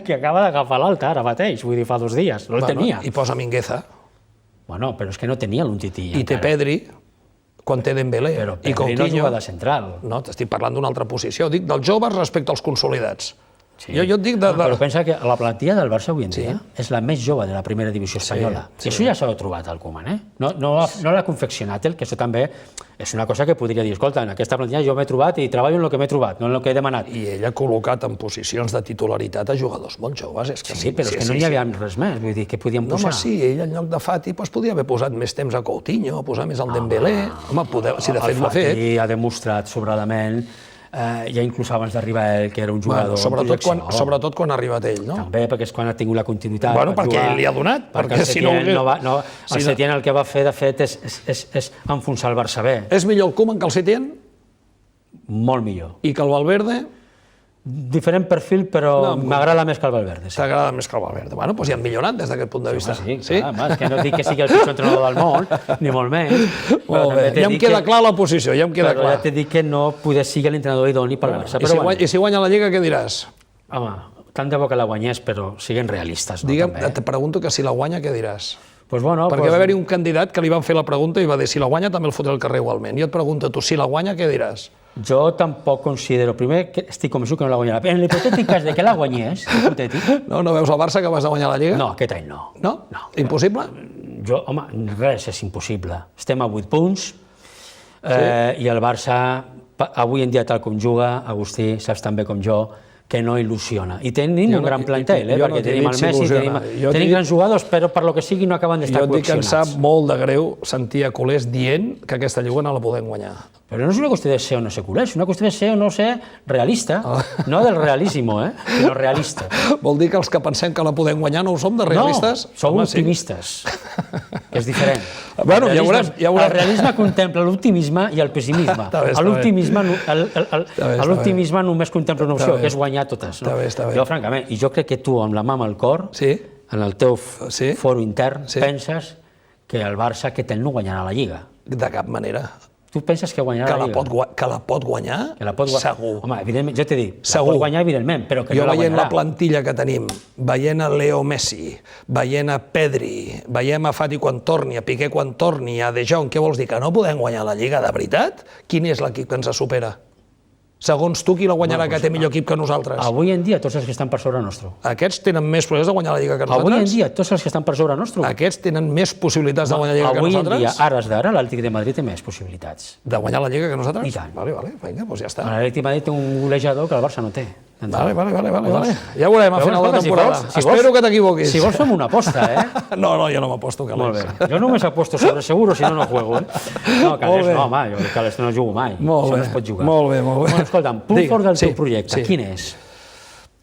Que acaba d'agafar l'alta ara mateix, vull dir, fa 2 dies. No el tenia.
I posa Mingueza.
Bueno, però és que no tenia l'Umtiti.
I té Pedri, quan té Dembélé.
Però
I
Pedri no
Coutinho.
juga de central.
No, t'estic parlant d'una altra posició. Dic dels joves respecte als consolidats.
Sí.
Jo et dic de...
Però pensa que la plantilla del Barça avui en dia és la més jove de la primera divisió espanyola. I això ja s'ha trobat al Koeman, No l'ha confeccionat ell, que això també és una cosa que podria dir, escolta, en aquesta plantilla jo m'he trobat i treballo en el que m'he trobat, no en el que he demanat.
I ell ha col·locat en posicions de titularitat a jugadors molt joves. És que
Sí, però és que no hi havia res més, vull dir, què podíem
No,
posar?
home, sí, ell en lloc de Fati podia haver posat més temps a Coutinho, posar més al Dembélé. Home, si de fet l'ha fet.
Fati ha demostrat sobradament, ja inclús abans d'arribar ell, que era un jugador
Sobretot quan ha arribat ell, no?
També perquè és quan ha tingut la continuïtat.
Bueno, perquè ell li ha donat, perquè si no...
El Setién el que va fer, de fet, és enfonsar el Barça bé.
És millor el Koeman que el Setién
Molt millor.
i que el Valverde
Diferent perfil, però m'agrada més que el Valverde. Sí.
t'agrada més que el Valverde. Bueno, doncs ja han millorat des d'aquest punt de vista.
Sí, clar, és que no dic que sigui el pitjor entrenador del món, ni molt menys.
Molt bé, ja em queda clar la posició, ja em queda
Però
clar.
ja t'he dit que no poder sigui l'entrenador idoni pel Barça.
I si guanya la Lliga, què diràs?
Home, tant de bo que la guanyés, però siguin realistes, no?
Digue'm,
També.
te pregunto que si la guanya, què diràs?
Pues bueno,
Perquè va haver-hi un candidat que li van fer la pregunta i va dir si la guanya també el fotré al carrer igualment. Jo et pregunto, tu, si la guanya, què diràs?
Jo tampoc considero, primer, que estic convençut que no la guanyarà. En l'hipotètic cas de que la guanyés, hipotètic,
No veus el Barça capaç de guanyar la Lliga?
no, aquest any no.
No? Impossible?
Home, res és impossible. Estem a 8 punts i el Barça, avui en dia tal com juga, Agustí, saps tan bé com jo, que no il·lusiona. I tenim un gran plantel, perquè tenim el Messi, tenim grans jugadors, però per lo que sigui no acaben d'estar
Jo et dic que em
coaccionats.
sap molt de greu sentir a culers dient que aquesta Lliga no la podem guanyar.
Però no és una qüestió de ser o no ser culé, és una qüestió de ser o no ser realista. No del realíssimo, sinó realista.
Vol dir que els que pensem que la podem guanyar no ho som de realistes?
No, sou
Home, sí.
optimistes, que és diferent.
Bueno, ja veurem.
El realisme contempla l'optimisme i el pessimisme. L'optimisme només contempla una opció, que és guanyar totes.
Està bé.
Jo, francament, i jo crec que tu, amb la mà al cor, en el teu foro intern, penses que el Barça aquest any no guanyarà la Lliga.
De cap manera.
Tu penses que guanyarà la Lliga?
Que la pot guanyar? Segur.
Home, evidentment, jo t'he dit, la pot guanyar evidentment, però que no la guanyarà.
Jo veient la plantilla que tenim, veient a Leo Messi, veient a Pedri, veiem a Fati quan torni, a Piqué quan torni, a De Jong, què vols dir, que no podem guanyar la Lliga de veritat? Quin és l'equip que ens supera? Segons tu, qui la guanyarà, que té millor equip que nosaltres?
Avui en dia, tots els que estan per sobre nostre.
Aquests tenen més possibilitats de guanyar la Lliga que nosaltres?
Avui en dia, tots els que estan per sobre nostre.
Aquests tenen més possibilitats de guanyar la Lliga que nosaltres?
Avui en dia, ares d'ara, l'Atlètic de Madrid té més possibilitats.
De guanyar la Lliga que nosaltres?
I tant.
Vale, vinga, doncs ja està.
L'Atlètic de Madrid té un golejador que el Barça no té.
Vale. Ja ho veurem a final de temporada. Espero que t'equivoquis.
Si vols fem una aposta,
No, jo no m'aposto, Calés.
Molt bé. Jo només aposto sobre seguro, si no, no juego, No, Calés, no, home, jo Calés no jugo mai.
Molt bé.
Això no es pot jugar.
Molt bé.
Bueno, escolta'm, punt fort del teu projecte, quin és?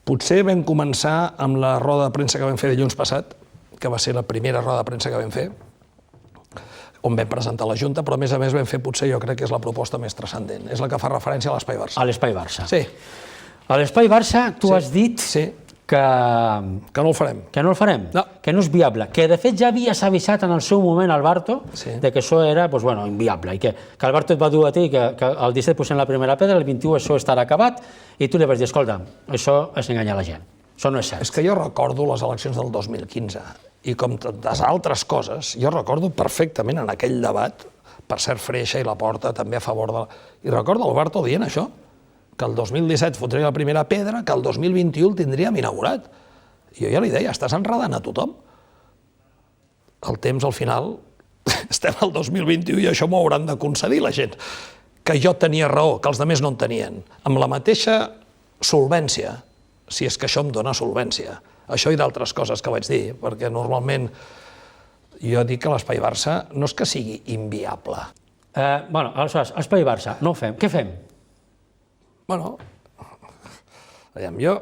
Potser vam començar amb la roda de premsa que vam fer dilluns passat, que va ser la primera roda de premsa que vam fer, on vam presentar la Junta, però a més vam fer, potser jo crec que és la proposta més transcendent. És la que fa referència a l'Espai Barça.
A l'Espai Barça.
Sí.
A l'Espai Barça tu has dit que
no el farem.
Que no el farem, que no és viable, que de fet ja havies avisat en el seu moment al Barto de que això era inviable i que el Barto et va dur a ti que el 17 posem la primera pedra, el 21 això estarà acabat i tu li vas dir, escolta, això és enganyar la gent, això no és cert.
És que jo recordo les eleccions del 2015 i com tantes altres coses, jo recordo perfectament en aquell debat, per cert Freixa i Laporta també a favor de... I recordo el Barto dient això, que el 2017 fotria la primera pedra, que el 2021 el tindríem inaugurat. Jo ja li deia, estàs enredant a tothom. El temps, al final, estem al 2021 i això m'ho hauran de concedir la gent. Que jo tenia raó, que els altres no en tenien. Amb la mateixa solvència, si és que això em dona solvència. Això i d'altres coses que vaig dir, perquè normalment jo dic que l'Espai Barça no és que sigui inviable.
Aleshores, Espai Barça, no ho fem. Què fem?
Bueno, jo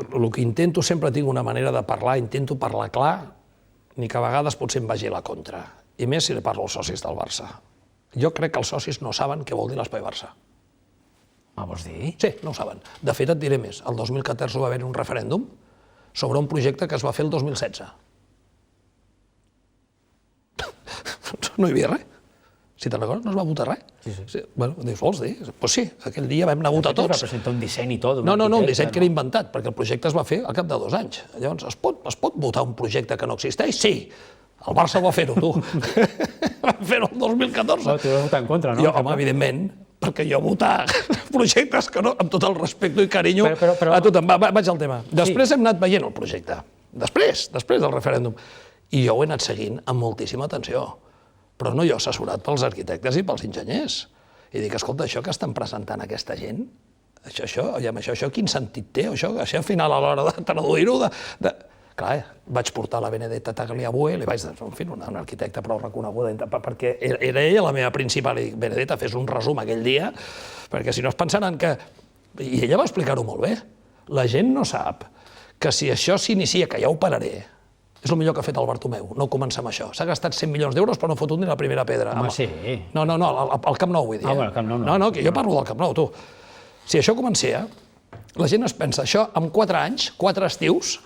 el que intento, sempre tinc una manera de parlar, intento parlar clar, ni que a vegades potser em vagi a la contra. I més si li parlo als socis del Barça. Jo crec que els socis no saben què vol dir l'Espai Barça.
Vols dir?
Sí, no ho saben. De fet, et diré més. El 2014 va haver un referèndum sobre un projecte que es va fer el 2016. No hi havia res. Si te'n recordes, no es va votar res.
Sí.
Bueno, dius, vols dir? Doncs sí, aquell dia vam anar a votar tots.
Va presentar un disseny i tot.
No, un disseny que era inventat, perquè el projecte es va fer al cap de 2 anys. Llavors, es pot votar un projecte que no existeix? Sí. El Barça ho va fer-ho, tu. Va fer-ho el 2014.
Tu vas votar en contra, no?
Jo, home, evidentment, perquè jo votar projectes que no, amb tot el respecte i carinyo a tothom. Vaig al tema. Després hem anat veient el projecte. Després del referèndum. I jo ho he anat seguint amb moltíssima atenció. Però no jo assessorat pels arquitectes i pels enginyers. I dic, escolta, això que estan presentant aquesta gent, això quin sentit té? Això al final, a l'hora de traduir-ho... Clar, vaig portar la Benedetta Tagliabue, li vaig dir, en fi, una arquitecta prou reconeguda, perquè era ella la meva principal, i Benedetta, fes un resum aquell dia, perquè si no es pensaran que... I ella va explicar-ho molt bé. La gent no sap que si això s'inicia, que ja ho pararé, és el millor que ha fet el Bartomeu, no començar amb això. S'ha gastat 100 milions d'euros però no ha fotut ni la primera pedra.
Home, sí.
No, al Camp Nou vull dir.
Al Camp Nou no.
No, que jo parlo del Camp Nou, tu. Si això comencia, la gent es pensa, això en 4 anys, 4 estius,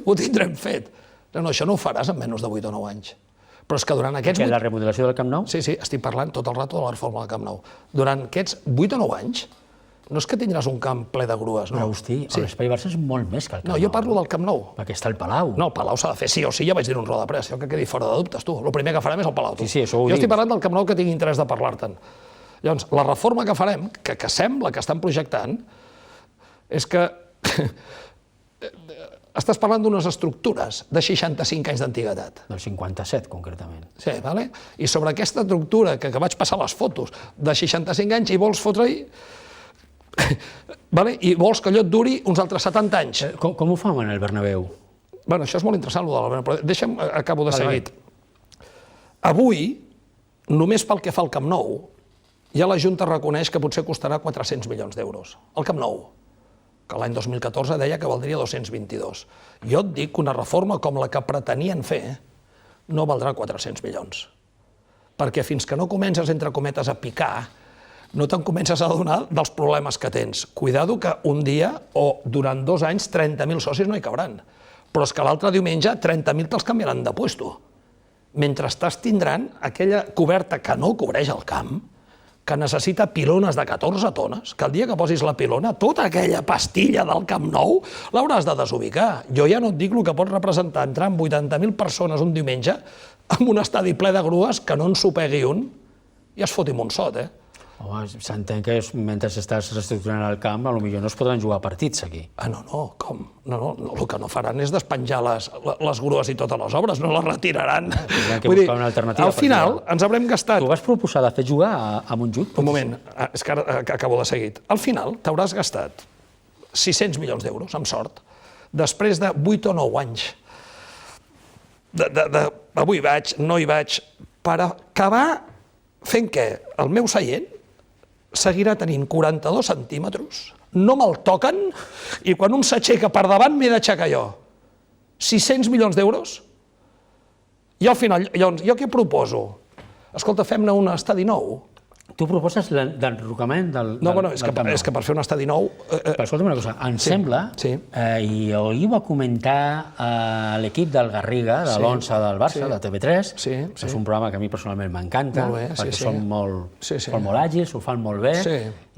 ho tindrem fet. No, això no ho faràs en menys de 8 o 9 anys. Però és que durant aquests...
La remodelació del Camp Nou?
Sí, estic parlant tot el rato de la reforma del Camp Nou. Durant aquests 8 o 9 anys, no és que tindràs un camp ple de grues, no?
Però, hosti, l'Espai Barça és molt més que el Camp Nou.
No, jo parlo del Camp Nou.
Perquè està el Palau.
No, el Palau s'ha de fer sí o sí, ja vaig dir un roda de pressa, que quedi fora de dubtes, tu. El primer que farem és el Palau, tu.
Sí, això ho dius.
Jo estic parlant del Camp Nou que tinc interès de parlar-te'n. Llavors, la reforma que farem, que sembla que estan projectant, és que estàs parlant d'unes estructures de 65 anys d'antiguitat.
Del 57, concretament.
Sí, vale? I sobre aquesta estructura, que vaig passar les fotos, de 65 anys, i vols fotre-hi... I vols que allò et duri uns altres 70 anys.
Com ho fan en el Bernabéu?
Bueno, això és molt interessant, el del Bernabéu. Deixa'm, acabo de seguit. Avui, només pel que fa al Camp Nou, ja la Junta reconeix que potser costarà 400 milions d'euros. El Camp Nou, que l'any 2014 deia que valdria 222. Jo et dic que una reforma com la que pretenien fer no valdrà 400 milions. Perquè fins que no comences, entre cometes, a picar, no te'n comences a adonar dels problemes que tens. Cuidado que un dia o durant 2 anys 30.000 socis no hi cabran. Però és que l'altre diumenge 30.000 te'ls canviaran de puesto. Mentre estàs tindran aquella coberta que no cobreix el camp, que necessita pilones de 14 tones, que el dia que posis la pilona, tota aquella pastilla del Camp Nou l'hauràs de desubicar. Jo ja no et dic el que pot representar entrar amb 80.000 persones un diumenge en un estadi ple de grues que no en s'ho pegui un i es foti Montsot,
Home, s'entén que mentre estàs reestructurant el camp, potser no es podran jugar partits aquí.
No, com? No, el que no faran és despenjar les grues i totes les obres, no les retiraran.
Tindran que buscar una alternativa.
Al final ens haurem gastat...
Tu vas proposar de fer jugar a Montjuïc?
Un moment, és que ara acabo de seguit. Al final t'hauràs gastat 600 milions d'euros, amb sort, després de 8 o 9 anys. Avui vaig, no hi vaig, per acabar fent què? El meu seient seguirà tenint 42 centímetres, no me'l toquen, i quan un s'aixeca per davant m'he d'aixecar jo. 600 milions d'euros? I al final, llavors, jo què proposo? Escolta, fem-ne un estadi nou.
Tu proposes l'enrocament del
No, bueno, és que per fer un estadi nou...
Però escolta'm una cosa, em sembla, i ahir ho va comentar l'equip del Garriga, de l'11 del Barça, de TV3, que és un programa que a mi personalment m'encanta, perquè són molt àgils, ho fan molt bé,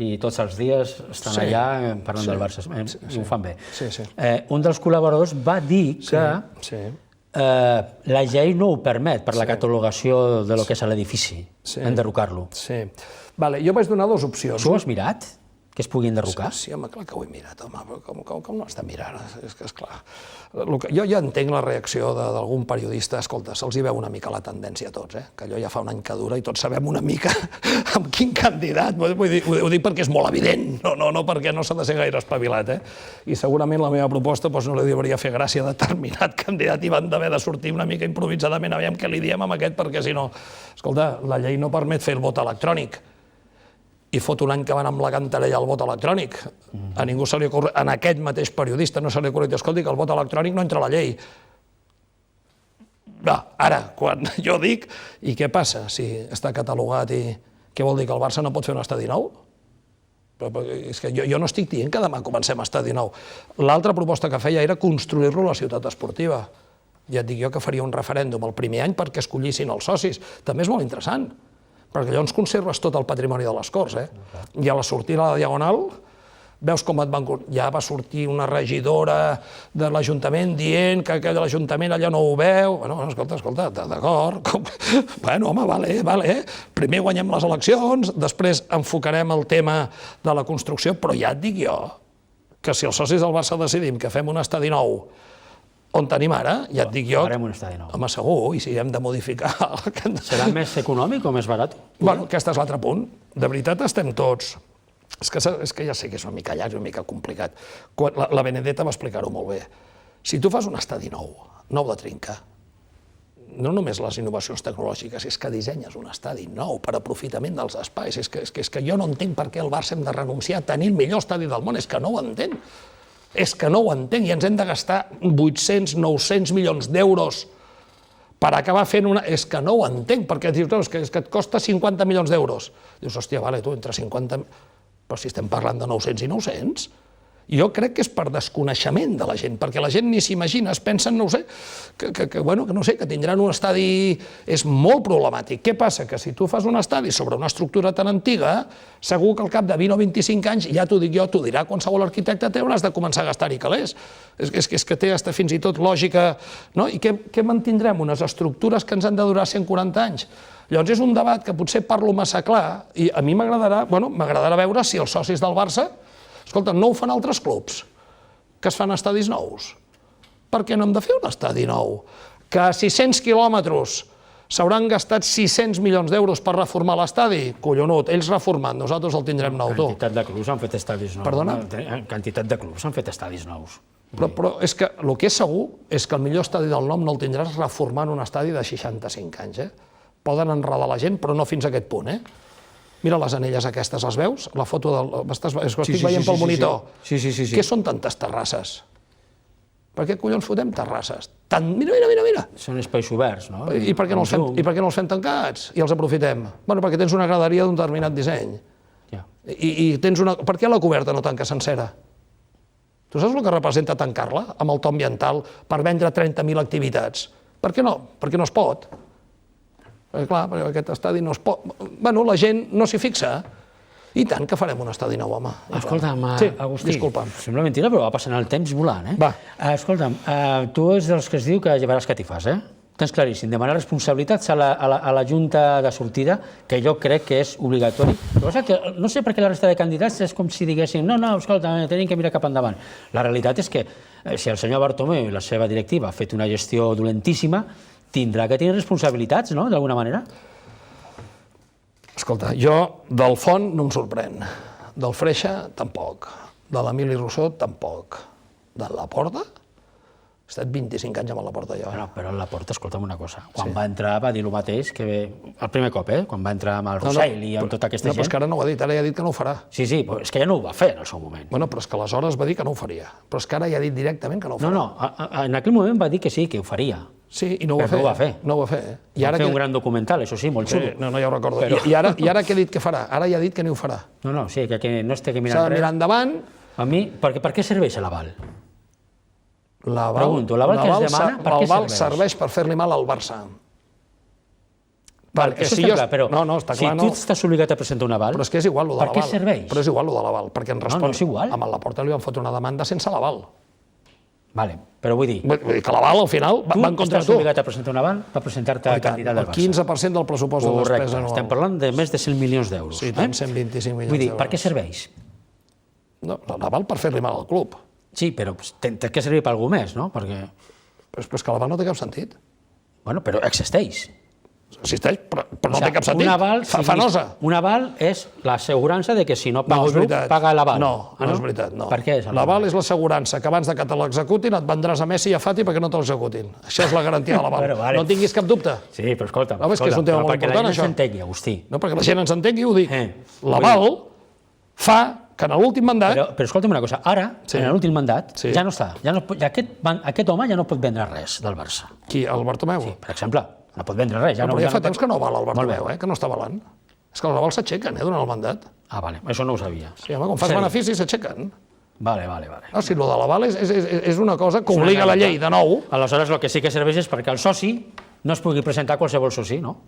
i tots els dies estan allà parlant del Barça, i ho fan bé. Un dels col·laboradors va dir que la llei no ho permet per la catalogació de lo que és l'edifici, enderrocar-lo.
Sí. Jo vaig donar dues opcions.
Això ho has mirat? Que es pugui enderrocar?
Sí, home, clar que ho he mirat, home, com no has de mirar? És que, esclar, jo ja entenc la reacció d'algun periodista, escolta, se'ls hi veu una mica la tendència a tots, que allò ja fa un any que dura i tots sabem una mica amb quin candidat, ho dic perquè és molt evident, no perquè no s'ha de ser gaire espavilat, i segurament la meva proposta no li hauria fer gràcia a determinat candidat i van d'haver de sortir una mica improvisadament, aviam què li diem amb aquest, perquè si no, escolta, la llei no permet fer el vot electrònic, i fot un any que van amb la cantarella al vot electrònic. A ningú se li ocorre, en aquest mateix periodista no se li ocorre, escolti, que el vot electrònic no entra a la llei. Ara, quan jo dic, i què passa si està catalogat i què vol dir, que el Barça no pot fer un estadi nou? És que jo no estic dient que demà comencem estadi nou. L'altra proposta que feia era construir-lo a la ciutat esportiva. Ja et dic jo que faria un referèndum el primer any perquè escollissin els socis. També és molt interessant, perquè llavors conserves tot el patrimoni de les Corts, i a la sortida a la Diagonal veus com ja va sortir una regidora de l'Ajuntament dient que aquell de l'Ajuntament allà no ho veu. Escolta, d'acord. Home, vale. Primer guanyem les eleccions, després enfocarem el tema de la construcció, però ja et dic jo que si els socis del Barça decidim que fem un estadi nou on tenim ara, ja et dic jo...
Farem un estadi nou.
Home, segur, i si hem de modificar...
Serà més econòmic o més barat?
Bueno, aquest és l'altre punt. De veritat estem tots... És que ja sé que és una mica llarg i una mica complicat. La Benedetta va explicar-ho molt bé. Si tu fas un estadi nou de trinca, no només les innovacions tecnològiques, és que dissenyes un estadi nou per aprofitament dels espais. És que jo no entenc per què el Barça hem de renunciar a tenir el millor estadi del món. És que no ho entenc. És que no ho entenc i ens hem de gastar 800, 900 milions d'euros per acabar fent una... És que no ho entenc, perquè dius, no, és que et costa 50 milions d'euros. Dius, hòstia, vale, tu, entre 50... Però si estem parlant de 900 i 900... Jo crec que és per desconeixement de la gent, perquè la gent ni s'imagina, es pensen, no ho sé, que tindran un estadi... És molt problemàtic. Què passa? Que si tu fas un estadi sobre una estructura tan antiga, segur que al cap de 20 o 25 anys, ja t'ho dic jo, t'ho dirà qualsevol arquitecte, t'hauràs de començar a gastar-hi calés. És que té fins i tot lògica... I què mantindrem? Unes estructures que ens han de durar 140 anys? Llavors és un debat que potser parlo massa clar i a mi m'agradarà veure si els socis del Barça, escolta, no ho fan altres clubs, que es fan estadis nous. Per què no hem de fer un estadi nou? Que a 600 quilòmetres s'hauran gastat 600 milions d'euros per reformar l'estadi? Collonut, ells reformant, nosaltres el tindrem nou.
Quantitat de clubs han fet estadis nous.
Perdona?
Quantitat de clubs han fet estadis nous.
Però és que el que és segur és que el millor estadi del nom no el tindràs reformant un estadi de 65 anys. Poden enredar la gent, però no fins a aquest punt. Mira les anelles aquestes, les veus? La foto del... Estic veient pel monitor.
Sí.
Què són tantes terrasses? Per què collons fotem terrasses? Mira!
Són espais oberts, no?
I per què no els fem tancats? I els aprofitem? Bueno, perquè tens una graderia d'un determinat disseny. I tens una... Per què la coberta no tanca sencera? Tu saps el que representa tancar-la amb el to ambiental per vendre 30.000 activitats? Per què no? Perquè no es pot. Clar, perquè aquest estadi no es pot... Bueno, la gent no s'hi fixa. I tant que farem un estadi nou, home.
Escolta'm,
Sí,
Agustí,
disculpa'm.
sembla mentida, però va passant el temps volant, eh?
Va.
Escolta'm, tu ets dels que es diu que llevaràs catifàs, eh? Tens claríssim, demanar responsabilitats a la Junta de sortida, que jo crec que és obligatori. Que no sé per què la resta de candidats és com si diguéssim no, escolta, tenim que mirar cap endavant. La realitat és que si el senyor Bartomeu i la seva directiva ha fet una gestió dolentíssima, tindrà que tenir responsabilitats, no?, d'alguna manera.
Escolta, jo del Font no em sorprèn. Del Freixa, tampoc. De l'Emili Rousseau, tampoc. De Laporta? He estat 25 anys amb la Porta, jo.
Bueno, però Laporta, escolta'm una cosa, quan va entrar va dir el mateix que el primer cop, quan va entrar amb el Rossell i amb tota aquesta gent...
No, però és que ara no ho ha dit, ara ja ha dit que no ho farà.
Sí, però és que ja no ho va fer en el seu moment.
Bueno, però és que aleshores va dir que no ho faria. Però és que ara ja ha dit directament que no ho farà.
No, en aquell moment va dir que sí, que ho faria.
Sí, i no ho va fer.
Però no ho va fer.
No ho va fer.
Va fer un gran documental, això sí, molt xulo.
No, ja ho recordo. I ara què ha dit que farà? Ara ja ha dit que ni ho farà.
No, sí, que no es té que mirar
S'ha de mirar endavant.
A mi, per què serveix l'aval?
L'aval
que es demana, per què serveix?
Serveix per fer-li mal al Barça.
Perquè si jo... Però
està clar,
si tu estàs obligat a presentar un aval,
però és que és igual, lo de l'aval.
Per què serveix?
Però és igual, lo de l'aval, perquè en respon...
No és igual.
Amb el Laporta li van fotre una demanda sense l'aval.
Vale, però vull dir...
Que l'aval, al final, va en contra de tu.
Tu estàs obligat a presentar un aval per presentar-te a candidat del Barça.
El 15% del pressupost de despesa anual.
Correcte, estem parlant de més de 100 milions d'euros.
Sí, tant, 125 milions d'euros.
Vull dir, per què serveix?
L'aval per fer-li mal al club.
Sí, però té que servir per alguna més, no? Perquè...
Però és que l'aval no té cap sentit.
Bueno, però existeix.
Existeix, però no té cap sentit.
Un aval és l'assegurança de que si no paga el grup, paga l'aval.
No és veritat, no.
Per què és
l'aval? És l'assegurança que abans que te l'executin et vendràs a Messi i a Fati perquè no te l'executin. Això és la garantia de l'aval. No en tinguis cap dubte.
Sí, però escolta,
és que és un tema molt important, això.
Perquè la gent ens entengui, Agustí.
No, perquè la gent ens entengui, ho dic. L'aval fa que en l'últim mandat...
Però escolta'm una cosa, ara, en l'últim mandat, ja no està. Aquest home ja no pot vendre res del Barça.
Qui, el Bartomeu?
Sí, per exemple, no pot vendre res.
Però ja fa temps que no val el Bartomeu, que no està valant. És que els avals s'aixequen, durant el mandat.
Ah, vale, això no ho sabia.
Sí, home, quan fas beneficis s'aixequen.
Vale.
No, si lo de l'aval és una cosa que obliga la llei de nou.
Aleshores, el que sí que serveix és perquè el soci no es pugui presentar qualsevol soci, no?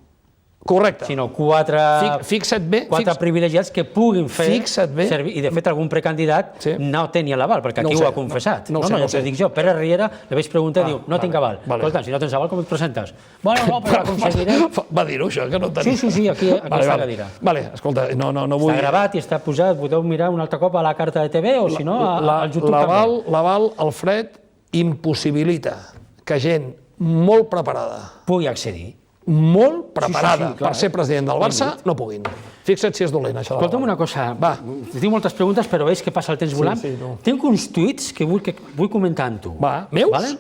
Correcte.
Sinó quatre privilegiats que puguin fer servir. I, de fet, algun precandidat no tenia l'aval, perquè aquí ho ha confessat. No, ja t'ho dic jo. Pere Riera li vaig preguntar i diu, no tinc aval. Escolta, si no tens aval, com et presentes? Bueno, no, però l'aconseguiré.
Va dir-ho, això, que no tenia.
Sí, aquí està cadira.
Vale, escolta, no vull...
Està gravat i està posat, podeu mirar un altre cop a la carta de TV o, si no, al YouTube també.
L'aval, Alfred, impossibilita que gent molt preparada
pugui accedir.
Molt preparada per ser president del Barça, no puguin. Fixa't si és dolent, això.
Escolta'm una cosa, tinc moltes preguntes, però veig que passa el temps volant. Tinc uns tuits que vull comentar amb tu.
Va, meus?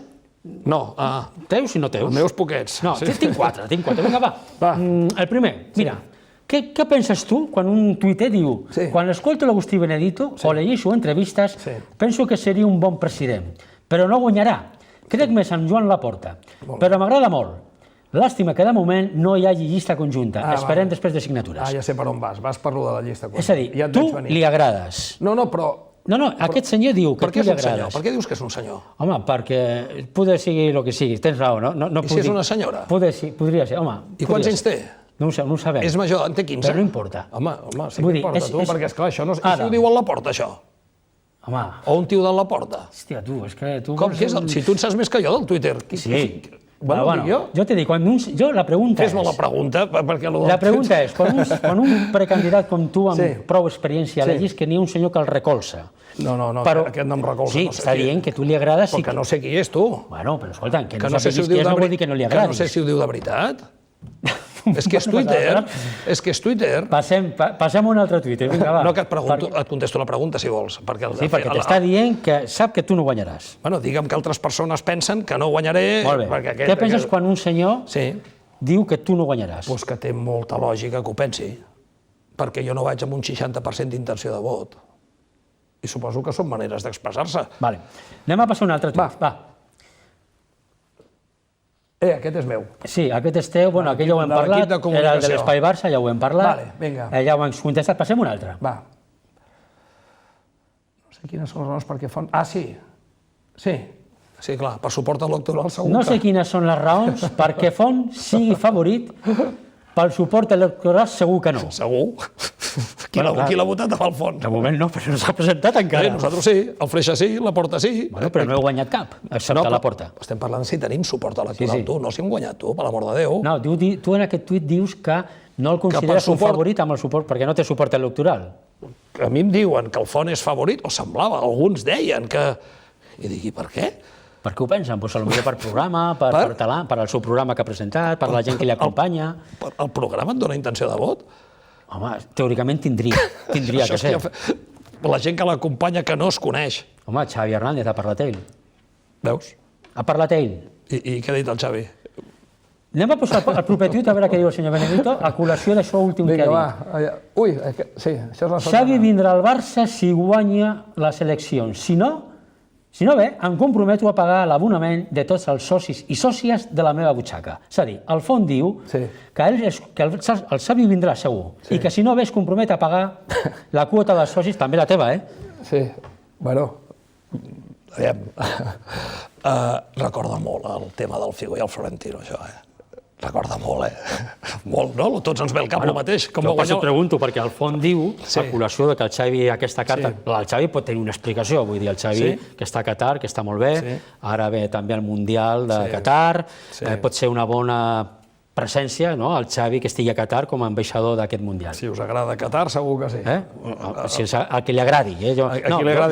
No.
Teus i no teus?
Meus poquets.
No, tinc quatre. Vinga, va. El primer, mira, què penses tu quan un tuiter diu quan escolto l'Agustí Benedito o llegeixo entrevistes, penso que seria un bon president, però no guanyarà. Crec més en Joan Laporta, però m'agrada molt. Làstima que de moment no hi hagi llista conjunta. Esperem després de signatures.
Ja sé per on vas. Vas per lo de la llista conjunta.
És a dir, tu li agrades.
No, però...
No, aquest senyor diu que tu li agrades.
Per què dius que és un senyor?
Home, perquè poder sigui el que sigui. Tens raó, no?
I si és una senyora?
Podria ser, home.
I quants anys té?
No ho sabem.
És major, en té 15.
Però no importa.
Home, sí que importa, tu, perquè esclar, això no... I si ho diu en Laporta, això?
Home...
O un tio de Laporta?
Hòstia, tu, és que tu...
Com que és? Si tu en saps més que jo del Twitter.
Sí. Bueno, jo t'he dit, la pregunta és...
Fes-me la pregunta, perquè...
La pregunta és, quan un precandidat com tu, amb prou experiència, legis que n'hi ha un senyor que el recolza.
No, aquest no em recolza.
Sí, està dient que tu li agrades...
Perquè no sé qui és, tu.
Bueno, però escolta, que no sapiguis qui és no vol dir que no li agradis.
Que no sé si ho diu de veritat. És que és Twitter. És que és Twitter.
Passem a un altre Twitter, vinga, va.
No, que et contesto la pregunta, si vols.
Sí, perquè t'està dient que sap que tu no guanyaràs.
Bueno, digue'm que altres persones pensen que no guanyaré...
Molt bé. Què penses quan un senyor diu que tu no guanyaràs?
Doncs que té molta lògica que ho pensi. Perquè jo no vaig amb un 60% d'intenció de vot. I suposo que són maneres d'expressar-se.
Vale. Anem a passar un altre tuit. Va.
Aquest és meu.
Sí, aquest és teu, bueno, aquell ja ho hem parlat, era el de l'Espai Barça, ja ho hem parlat.
Vale, vinga.
Ja ho hem contestat, passem un altre.
Va. No sé quines són les raons perquè fan... Ah, sí. Sí, clar, per suport electoral segur que...
No sé quines són les raons perquè Font sigui favorit pel suport electoral segur que no.
Segur. Qui l'ha votat amb el fons?
De moment no, però no s'ha presentat encara.
Nosaltres sí, el Freixa sí, la Porta sí.
Bueno, però no heu guanyat cap, excepte la Porta.
Estem parlant si tenim suport electoral, tu, no si hem guanyat tu, per l'amor de Déu.
No, tu en aquest tuit dius que no el consideres un favorit amb el suport, perquè no té suport electoral.
A mi em diuen que el Font és favorit, o semblava, alguns deien que... I dic, i per què?
Per què ho pensen? Doncs potser per programa, per el seu programa que ha presentat, per la gent que li acompanya...
El programa et dona intenció de vot?
Home, teòricament tindria que ser.
La gent que l'acompanya que no es coneix.
Home, Xavi Hernández ha parlat ell.
Veus?
Ha parlat ell.
I què ha dit el Xavi?
Anem a posar el proper tuit a veure què diu el senyor Benedito a col·lació d'això últim que ha dit.
Vinga, va. Ui, sí, això és la
Xavi vindrà al Barça si guanya les eleccions. Si no ve, em comprometo a pagar l'abonament de tots els socis i sòcies de la meva butxaca. És a dir, el Font diu que el Xavi vindrà segur i que si no ve es compromet a pagar la quota dels socis, també la teva,
Sí, bueno...
Aviam, recorda molt el tema del Figo i el Florentino, això, Recorda molt, Molt, no? Tots ens ve al cap el mateix.
Jo per això et pregunto, perquè el Font diu, a col·lació de que el Xavi aquesta carta... El Xavi pot tenir una explicació, vull dir, el Xavi que està a Qatar, que està molt bé, ara ve també al Mundial de Qatar, pot ser una bona presència, el Xavi que estigui a Qatar com a ambaixador d'aquest Mundial.
Si us agrada Qatar, segur que sí.
Si és el que li agradi. Jo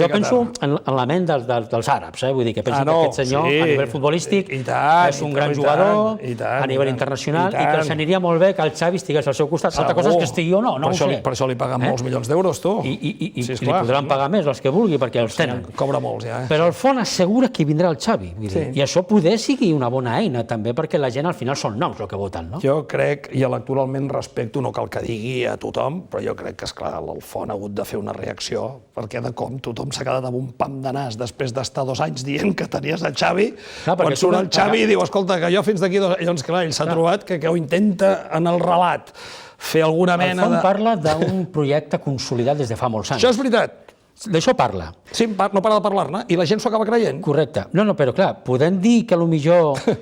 penso en la ment dels àrabs, vull dir que penso que aquest senyor, a nivell futbolístic, és un gran jugador, a nivell internacional, i que els aniria molt bé que el Xavi estigués al seu costat. Altra cosa és que estigui o no, no ho sé.
Per això li paguen molts milions d'euros, tu.
I li podran pagar més els que vulgui, perquè els tenen.
Cobra molts, ja.
Però el Font assegura que vindrà el Xavi. I això poder sigui una bona eina, també, perquè la gent al final són noms el que voten, no?
Jo crec, i electoralment respecto, no cal que digui a tothom, però jo crec que, esclar, el Font ha hagut de fer una reacció, perquè de com tothom s'ha quedat amb un pam de nas després d'estar 2 anys dient que tenies el Xavi, quan surt el Xavi i diu, escolta, que jo fins d'aquí 2 anys... Llavors, clar, ell s'ha trobat que ho intenta en el relat fer alguna mena de...
El Font parla d'un projecte consolidat des de fa molts anys.
Això és veritat.
D'això parla.
Sí, no para de parlar-ne, i la gent s'ho acaba creient.
Correcte. No, però clar, podem dir que potser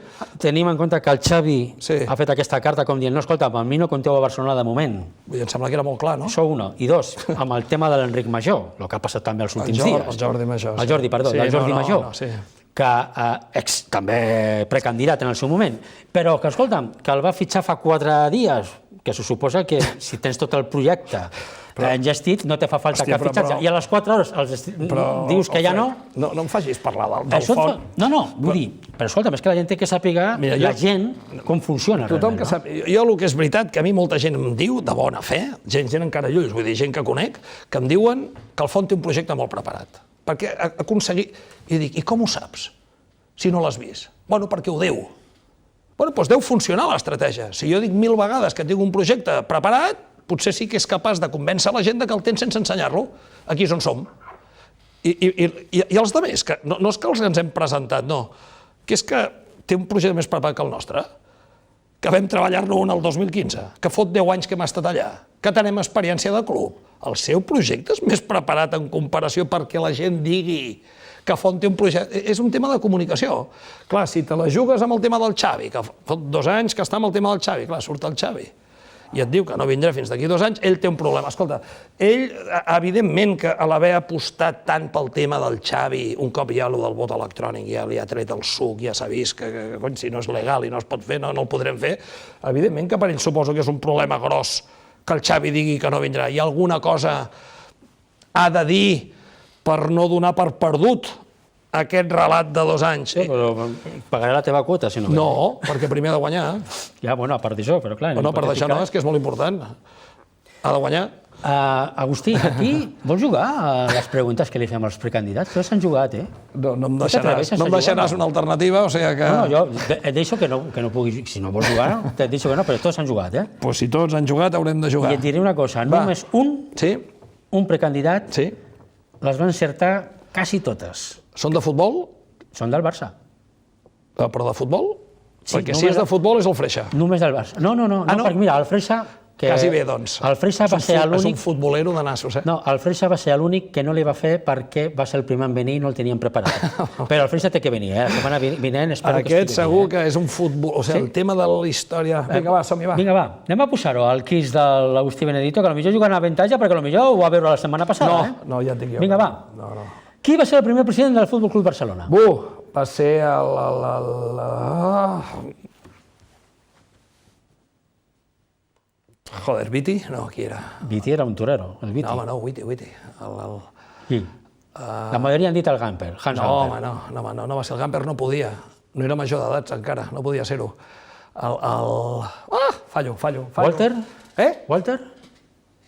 tenim en compte que el Xavi ha fet aquesta carta com dient, no, escolta, amb mi no compteu a Barcelona de moment.
Em sembla que era molt clar, no?
Això una. I dos, amb el tema de l'Enric Major, el que ha passat també els últims dies.
El Jordi Major.
El Jordi, perdó, el Jordi Major. Que també precandidat en el seu moment, però que, escolta'm, que el va fitxar fa 4 dies, que se suposa que si tens tot el projecte engestit, no te fa falta cap fitxatge. I a les 4 hores dius que ja no...
No em facis parlar del Font.
No, vull dir, però escolta'm, és que la gent té que saber la gent com funciona.
Tothom que sap... Jo el que és veritat, que a mi molta gent em diu, de bona fe, gent encara lluny, vull dir, gent que conec, que em diuen que el Font té un projecte molt preparat. Perquè ha aconseguit... I dic, i com ho saps, si no l'has vist? Bueno, perquè ho diu. Bueno, doncs deu funcionar l'estratègia. Si jo dic 1000 vegades que tinc un projecte preparat, potser sí que és capaç de convèncer la gent que el tens sense ensenyar-lo. Aquí és on som. I els altres, que no és que els ens hem presentat, no, que és que té un projecte més preparat que el nostre, que vam treballar-lo el 2015, que fot 10 anys que hem estat allà, que tenim experiència de club. El seu projecte és més preparat en comparació perquè la gent digui que Font té un projecte... És un tema de comunicació. Clar, si te la jugues amb el tema del Xavi, que fot 2 anys que està amb el tema del Xavi, clar, surt el Xavi, i et diu que no vindrà fins d'aquí 2 anys, ell té un problema. Escolta, ell, evidentment que a l'haver apostat tant pel tema del Xavi, un cop ja el del vot electrònic ja li ha tret el suc, ja s'ha vist que si no és legal i no es pot fer, no el podrem fer, evidentment que per ell suposo que és un problema gros que el Xavi digui que no vindrà. Hi ha alguna cosa ha de dir per no donar per perdut aquest relat de 2 anys.
Però pagaré la teva quota, si no ve.
No, perquè primer ha de guanyar.
Ja, bueno, a part d'això, però clar...
No, per d'això no, és que és molt important. Ha de guanyar.
Agustí, aquí vols jugar a les preguntes que li fem als precandidats? Tots s'han jugat,
No em deixaràs una alternativa, o sigui que...
No, jo et deixo que no pugui... Si no vols jugar, et deixo que no, però tots han jugat,
Doncs si tots han jugat, haurem de jugar.
I et diré una cosa, només un precandidat les van encertar quasi totes.
Són de futbol?
Són del Barça.
Però de futbol? Perquè si és de futbol és el Freixa.
Només del Barça. No, perquè mira, el Freixa
Quasi bé, doncs.
El Freixa va ser
És
l'únic...
un futbolero de nassos, eh?
No, el Freixa va ser l'únic que no li va fer perquè va ser el primer en venir i no el tenien preparat. Però el Freixa té que venir, La setmana vinent espero que
Aquest
estigui
segur
bé.
que és un futbol... O sigui, el tema de la història...
Vinga, va, som-hi, va.
Vinga, va, anem a posar-ho al quiz de l'Agustí Benedito, que potser juga en avantatge perquè potser ho va veure la setmana passada.
No, ja et dic jo.
Vinga, va.
No.
Qui va ser el primer president del Futbol Club Barcelona?
Va ser
Joder, Viti? No, qui era?
Viti era un torero, el Viti.
No, home, no, Viti.
Qui? La majoria han dit el Gamper, Hans
No,
Gamper.
home, no va ser el Gamper, no podia. No era major d'edats encara, no podia ser-ho. Fallo.
Walter?
Walter?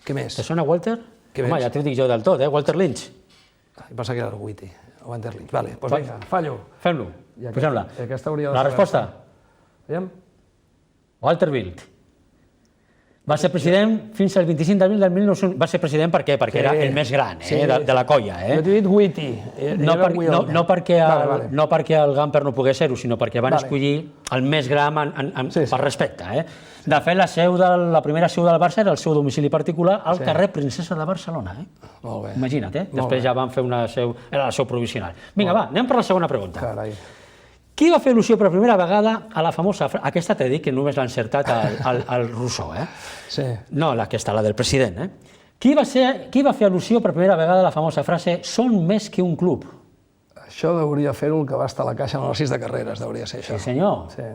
Què més?
Te sona Walter?
Què
Home,
més?
ja t'ho dic jo del tot, Walter Lynch.
Em passa que era el Witty, o Walter Lynch. Vale, doncs vinga.
Fallo.
Fem-lo, posem-la.
I aquesta hauria de
La
saber-se.
resposta?
Aviam.
Walter Wild. Va ser president fins al 25 d'abril del 1900. Va ser president per què? Perquè era el més gran de la colla.
Jo t'he dit Witty.
No perquè el Gamper no pogués ser-ho, sinó perquè van escollir el més gran per respecte. De fet, la primera seu del Barça era el seu domicili particular al carrer Princesa de Barcelona.
Molt bé.
Imagina't, després ja van fer una seu, era la seu provisional. Vinga, va, anem per la segona pregunta.
Carai.
Qui va fer al·lusió per primera vegada a la famosa... Aquesta t'he dit que només l'ha encertat al Rousseau,
Sí.
No, aquesta, la del president, Qui va fer al·lusió per primera vegada a la famosa frase «Són més que un club»?
Això hauria fer-ho el que va estar a la caixa en el 6 de carreres, hauria ser això.
Sí, senyor.
Sí.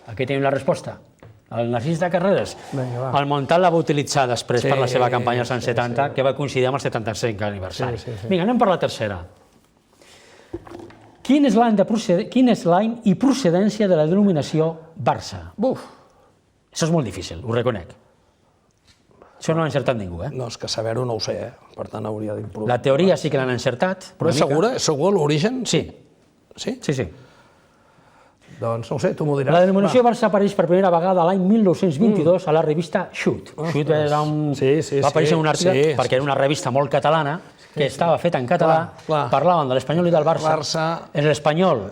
Aquí tenim la resposta. El Narcís de Carreras.
Vinga, va.
El Montal la va utilitzar després per la seva campanya als anys
sí,
70, que va coincidir amb el 75 aniversari.
Sí.
Vinga, anem per la tercera. Quin és l'any i procedència de la denominació Barça?
Buf.
Això és molt difícil, ho reconec. Això no l'ha encertat ningú,
No, és que saber-ho no ho sé, Per tant, hauria d'improvar.
La teoria sí que l'han encertat.
Però és segura? És segur l'origen?
Sí.
Sí?
Sí.
Doncs no ho sé, tu m'ho diràs.
La denominació Barça apareix per primera vegada l'any 1922 a la revista Shoot. Shoot era va aparèixer en un article perquè era una revista molt catalana que estava feta en català, parlaven de l'Espanyol i del Barça. En l'Espanyol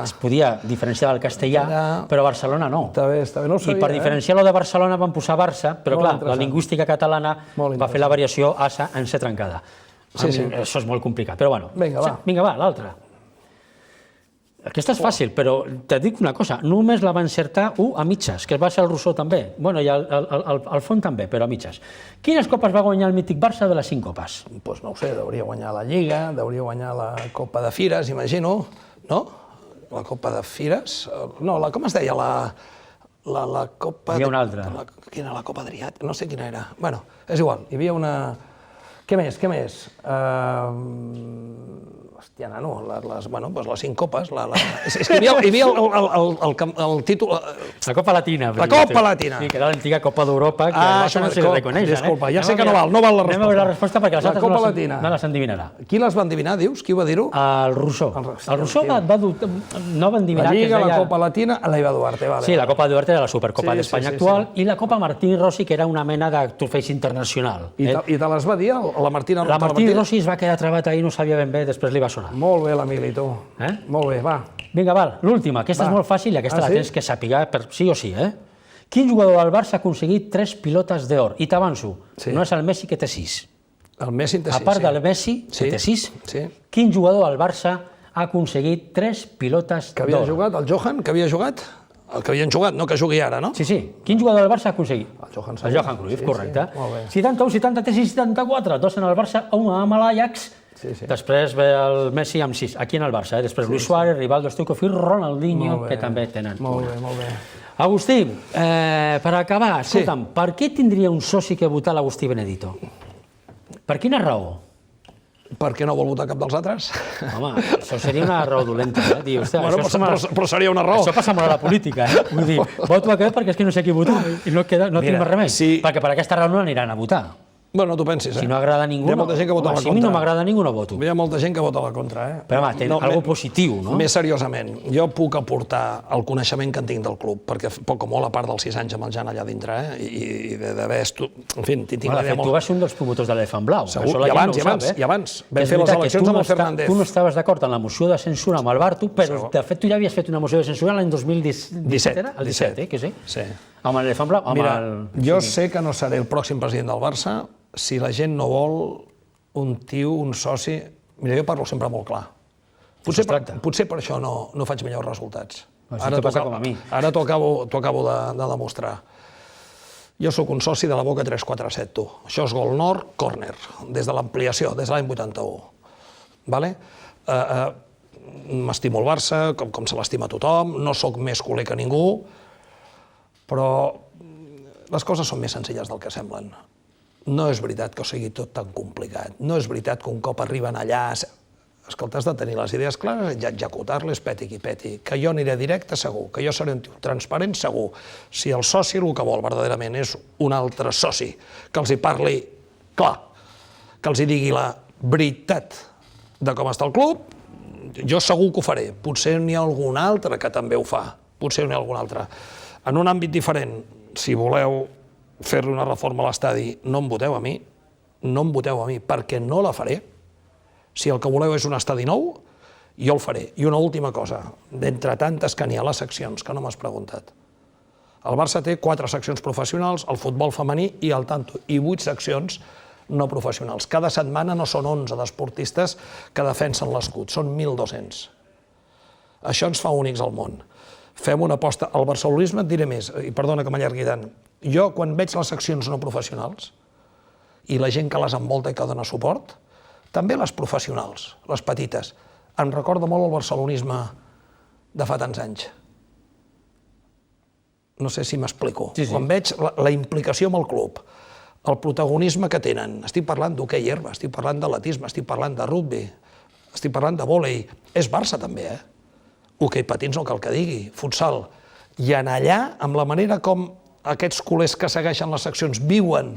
es podia diferenciar del castellà, però a Barcelona no.
Està bé, no ho sabia.
I per diferenciar-lo de Barcelona van posar Barça, però clar, la lingüística catalana va fer la variació asa en ser trencada. Això és molt complicat, però bueno. Vinga, va, l'altra. Aquesta és fàcil, però te dic una cosa, només la va encertar a mitges, que va ser el Rousseau també, i el Font també, però a mitges. Quines copes va guanyar el mític Barça de les 5 copes?
Doncs no ho sé, hauria guanyar la Lliga, hauria guanyar la Copa de Fires, imagino, no? La Copa de Fires? No, com es deia? La Copa...
Hi havia una altra.
Quina era la Copa Adriàtic? No sé quina era. Bueno, és igual, hi havia una... Què més? Hòstia, nano, les 5 copes. És que hi havia el títol...
La Copa Latina.
La Copa Latina.
Sí, que era l'antiga Copa d'Europa, que al Barça no se li reconeix.
Disculpa, ja sé que no val la resposta.
Anem a veure la resposta perquè les
Copa
altres
Latina.
no les endivinarà.
Qui les va endivinar, dius? Qui ho va dir-ho?
El Rousseau. El Rousseau no va endivinar...
La Lliga, la Copa Latina, la Iva Duarte, vale.
Sí, la Copa Duarte era la Supercopa d'Espanya actual i la Copa Martí Rossi, que era una mena de trofeig internacional.
I te les va dir la Martina?
La Martí Rossi es va quedar travat ahir, no sabia ben bé, després li va sonar.
Molt bé, l'Emili, tu. Molt bé, va.
Vinga, val, l'última. Aquesta és molt fàcil i aquesta la tens que saber per sí o sí, Quin jugador del Barça ha aconseguit 3 pilotes d'or? I t'avanço, no és el Messi que té 6.
El Messi té 6,
A part del Messi, que té 6, quin jugador del Barça ha aconseguit 3 pilotes d'or?
Que havia jugat, el Johan, que havia jugat? El que havien jugat, no que jugui ara, no?
Sí. Quin jugador del Barça ha aconseguit?
El
Johan Cruyff, correcte. 71, 73 i 74, 2 en el Barça, 1 amb l'Ajax. Després ve el Messi amb 6, aquí en el Barça. Després Luis Suárez, Rivaldo, Stoichkov i Ronaldinho, que també tenen.
Molt bé.
Agustí, per acabar, escolta'm, per què tindria un soci que votar l'Agustí Benedito? Per quina raó?
Per què no vol votar cap dels altres?
Home, això seria una raó dolenta, Dir,
però seria una raó.
Això passa molt a la política, Vull dir, voto aquest perquè és que no sé qui votar i no tinc més remei, perquè per aquesta raó no aniran a votar.
Bueno, tu pensis,
Si no agrada a ningú,
hi ha molta gent que vota a la
si a mi no m'agrada a ningú, no voto.
Hi ha molta gent que vota a la contra,
Però, home, té alguna positiu, no?
Més seriosament, jo puc aportar el coneixement que en tinc del club, perquè poc o molt, a part dels 6 anys amb el Jan allà dintre, i d'haver en fi, tinc la idea molt...
Tu vas ser un dels promotors de l'Elefant Blau.
Segur, i abans. Vam fer les eleccions amb el Fernández.
Tu no estaves d'acord amb la moció de censura amb el Bartu, però, de fet, tu ja havies fet una moció de censura l'any 2017, era? El 17, que sí?
Sí.
Amb l'elefant blau?
Mira, jo sé que no seré el pròxim president del Barça si la gent no vol un tio, un soci... Mira, jo parlo sempre molt clar. Potser per això no faig millors resultats.
Ara t'ho passa com a mi.
Ara t'ho acabo de demostrar. Jo sóc un soci de la Boca 347, tu. Això és gol nord, córner, des de l'ampliació, des de l'any 81. Vale? M'estimo el Barça, com se l'estima tothom, no sóc més culer que ningú, però les coses són més senzilles del que semblen. No és veritat que sigui tot tan complicat. No és veritat que un cop arriben allà... Escolta, has de tenir les idees clares i executar-les peti qui peti. Que jo aniré directe, segur. Que jo seré un tio transparent, segur. Si el soci el que vol verdaderament és un altre soci, que els hi parli clar, que els hi digui la veritat de com està el club, jo segur que ho faré. Potser n'hi ha algun altre que també ho fa. Potser n'hi ha algun altre. En un àmbit diferent, si voleu fer-li una reforma a l'estadi, no em voteu a mi, perquè no la faré. Si el que voleu és un estadi nou, jo el faré. I una última cosa, d'entre tantes que n'hi ha a les seccions, que no m'has preguntat. El Barça té 4 seccions professionals, el futbol femení i el tanto, i 8 seccions no professionals. Cada setmana no són 11 d'esportistes que defensen l'escut, són 1.200. Això ens fa únics al món. Fem una aposta. El barcelonisme et diré més, i perdona que m'allargui tant. Jo, quan veig les seccions no professionals i la gent que les envolta i que dona suport, també les professionals, les petites, em recorda molt el barcelonisme de fa tants anys. No sé si m'explico. Quan veig la implicació amb el club, el protagonisme que tenen, estic parlant d'hoquei herba, estic parlant d'atletisme, estic parlant de rugby, estic parlant de vòlei, és Barça també, hoquei patins no cal que digui, futsal, i en allà, amb la manera com aquests culers que segueixen les seccions viuen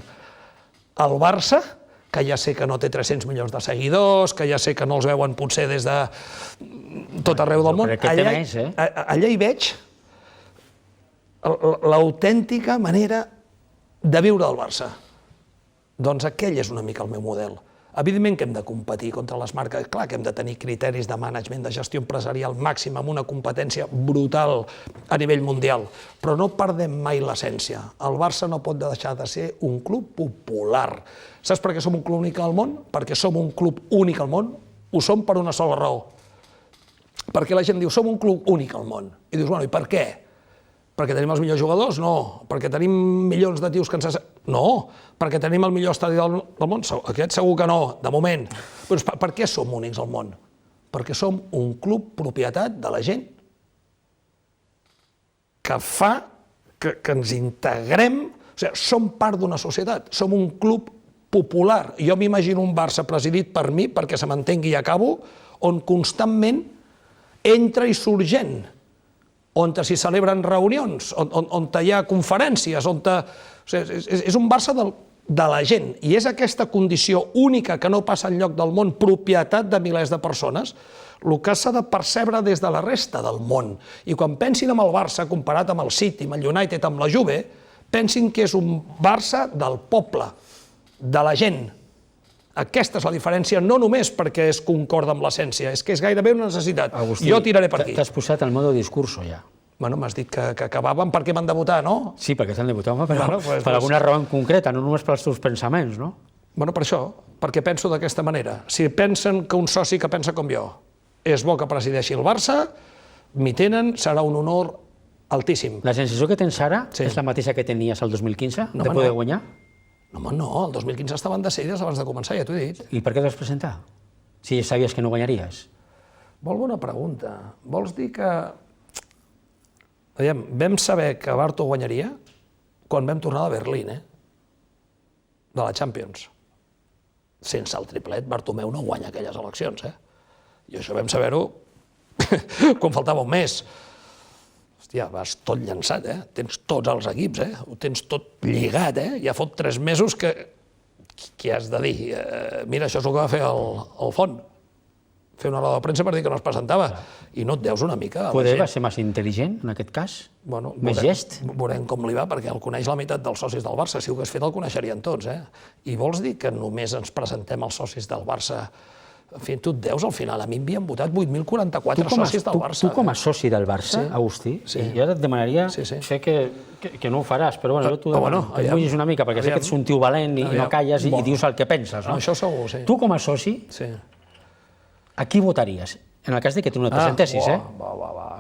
el Barça, que ja sé que no té 300 milions de seguidors, que ja sé que no els veuen potser des de tot arreu del món. Allà hi veig l'autèntica manera de viure el Barça. Doncs aquell és una mica el meu model. Evidentment que hem de competir contra les marques, clar que hem de tenir criteris de management, de gestió empresarial màxim, amb una competència brutal a nivell mundial, però no perdem mai l'essència. El Barça no pot deixar de ser un club popular. Saps per què som un club únic al món? Perquè som un club únic al món? Ho som per una sola raó. Perquè la gent diu, som un club únic al món. I dius, bueno, i per què? Perquè tenim els millors jugadors? No. Perquè tenim milions de tios que ens... No. Perquè tenim el millor estadi del món? Aquest segur que no, de moment. Doncs per què som únics al món? Perquè som un club propietat de la gent que fa que ens integrem, o sigui, som part d'una societat, som un club popular. Jo m'imagino un Barça presidit per mi, perquè se m'entengui i acabo, on constantment entra i surt gent, on s'hi celebren reunions, on hi ha conferències, és un Barça de la gent. I és aquesta condició única que no passa enlloc del món, propietat de milers de persones, el que s'ha de percebre des de la resta del món. I quan pensin en el Barça, comparat amb el City, amb el United, amb la Juve, pensin que és un Barça del poble, de la gent. Aquesta és la diferència, no només perquè es concorda amb l'essència, és que és gairebé una necessitat.
Agustí,
jo tiraré per aquí.
T'has posat al modo discurso, ja.
Bueno, m'has dit que acabàvem perquè m'han de votar, no?
Sí, perquè t'han de votar, home, però per alguna raó en concreta, no només pels teus pensaments, no?
Bueno, per això, perquè penso d'aquesta manera. Si pensen que un soci que pensa com jo és bo que presideixi el Barça, m'hi tenen, serà un honor altíssim.
La sensació que tens ara és la mateixa que tenies el 2015, de poder guanyar?
No, home, no, el 2015 estaven decidides abans de començar, ja t'ho he dit.
I per què t'has presentar? Si sabies que no guanyaries.
Molt bona pregunta. Vols dir que... Veiem, vam saber que Barto guanyaria quan vam tornar de Berlín, de la Champions. Sense el triplet, Bartomeu no guanya aquelles eleccions, I això vam saber-ho quan faltava un mes. Hòstia, vas tot llançat, Tens tots els equips, Ho tens tot lligat, Ja fot 3 mesos que... Què has de dir? Mira, això és el que va fer el Font. Fer una roda de premsa per dir que no es presentava. I no et deus una mica.
Poder va ser més intel·ligent, en aquest cas? Més gest?
Veurem com li va, perquè el coneix la meitat dels socis del Barça. Si ho hagués fet el coneixerien tots, I vols dir que només ens presentem els socis del Barça En fi, tu et deus, al final, a mi m'havien votat 8.044 socis del Barça.
Tu com a soci del Barça, Agustí, jo et demanaria, sé que no ho faràs, però jo t'ho demano, que et mullis una mica, perquè sé que ets un tio valent i no calles i dius el que penses.
Això segur, sí.
Tu com a soci, a qui votaries? En el cas de que tu no et presentessis,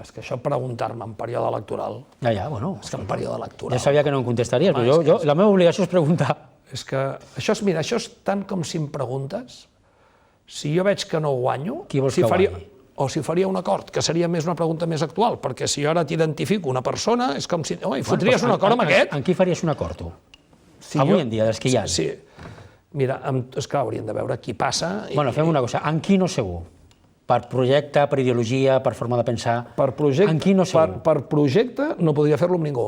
És que això preguntar-me en període electoral...
Ja, bueno...
És que en període electoral...
Ja sabia que no em contestaries, però la meva obligació és preguntar.
És que això és tant com si em preguntes, si jo veig que no guanyo...
Qui vols que guanyi?
O si faria un acord, que seria més una pregunta més actual, perquè si jo ara t'identifico una persona, és com si... Oi, fotries un acord amb aquest?
En qui faries un acord, tu? Avui en dia, dels que hi ha.
Sí. Mira, és que hauríem de veure qui passa...
Bueno, fem una cosa, en qui no segur? Per projecte, per ideologia, per forma de pensar...
Per projecte,
en qui no segur?
Per projecte no podria fer-lo amb ningú.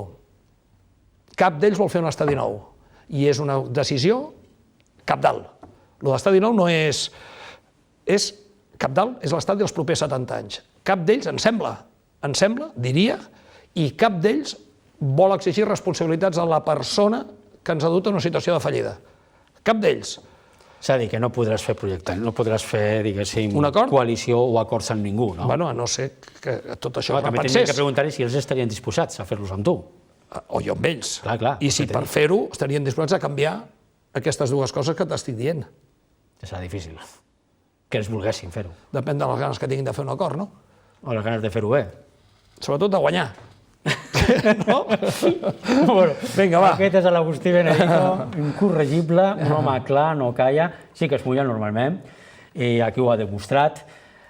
Cap d'ells vol fer un estadi nou. I és una decisió cabdal. Lo d'estadi nou no és cabdal, és l'estadi dels propers 70 anys. Cap d'ells, em sembla, diria, i cap d'ells vol exigir responsabilitats a la persona que ens ha dut a una situació de fallida. Cap d'ells.
És a dir, que no podràs fer projecte, no podràs fer, diguéssim,
acord?
coalició o acords amb ningú, no?
Bueno, a no ser que tot això es
També
repensés.
tindria que preguntar-hi si ells estarien disposats a fer-los amb tu.
O jo amb ells.
Clar,
I si per fer-ho estarien disposats a canviar aquestes dues coses que t'estic dient.
Serà difícil. Que ells volguessin fer-ho.
Depèn de les ganes que tinguin de fer un acord, no?
O les ganes de fer-ho bé.
Sobretot de guanyar. No?
Bueno,
vinga, va.
Aquest és l'Agustí Benedito, incorregible, un home clar, no calla, sí que es mulla normalment, i aquí ho ha demostrat.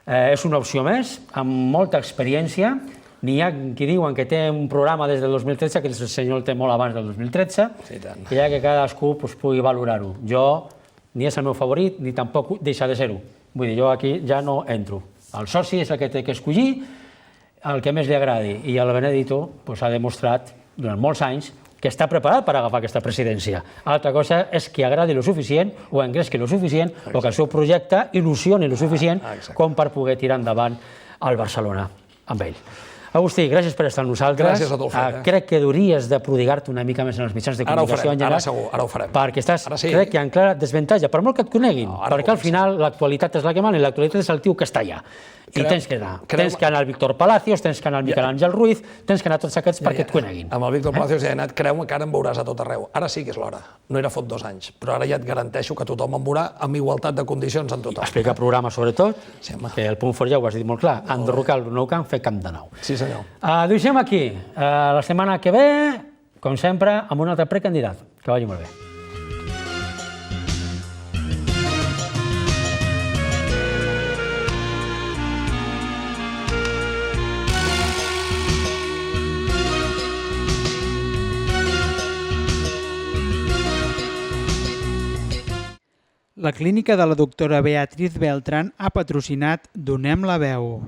És una opció més, amb molta experiència. N'hi ha qui diuen que té un programa des del 2013, que el senyor el té molt abans del 2013, i ja que cadascú pugui valorar-ho. Jo ni és el meu favorit, ni tampoc deixa de ser-ho. Vull dir, jo aquí ja no entro. El soci és el que té que escollir, el que més li agradi. I el Benedito ha demostrat durant molts anys que està preparat per agafar aquesta presidència. Altra cosa és que agradi lo suficient o engresqui lo suficient o que el seu projecte il·lusioni lo suficient com per poder tirar endavant el Barcelona amb ell. Agustí, gràcies per estar amb nosaltres.
Gràcies a tu, Fred.
Crec que hauries de prodigar-te una mica més en els mitjans de comunicació en general.
Ara segur, ara ho farem.
Perquè estàs, crec que en clara desventatge, per molt que et coneguin, perquè al final l'actualitat és la que mana i l'actualitat és el tio que està allà. I tens que anar. Tens que anar al Víctor Palacios, tens que anar al Miquel Àngel Ruiz, tens que anar a tots aquests perquè et coneguin.
Amb el Víctor Palacios ja he anat, creu-me que ara em veuràs a tot arreu. Ara sí que és l'hora. No era fot 2 anys, però ara ja et garanteixo que tothom em veurà amb igualtat de condicions amb tothom.
Explica programa, sobretot, que el punt fort ja ho has dit molt clar, enderrocar el Nou Camp, fer Camp de Nou.
Sí, senyor.
Deixem aquí. La setmana que ve, com sempre, amb un altre precandidat. Que vagi molt bé.
La clínica de la doctora Beatriz Beltrán ha patrocinat Donem la veu.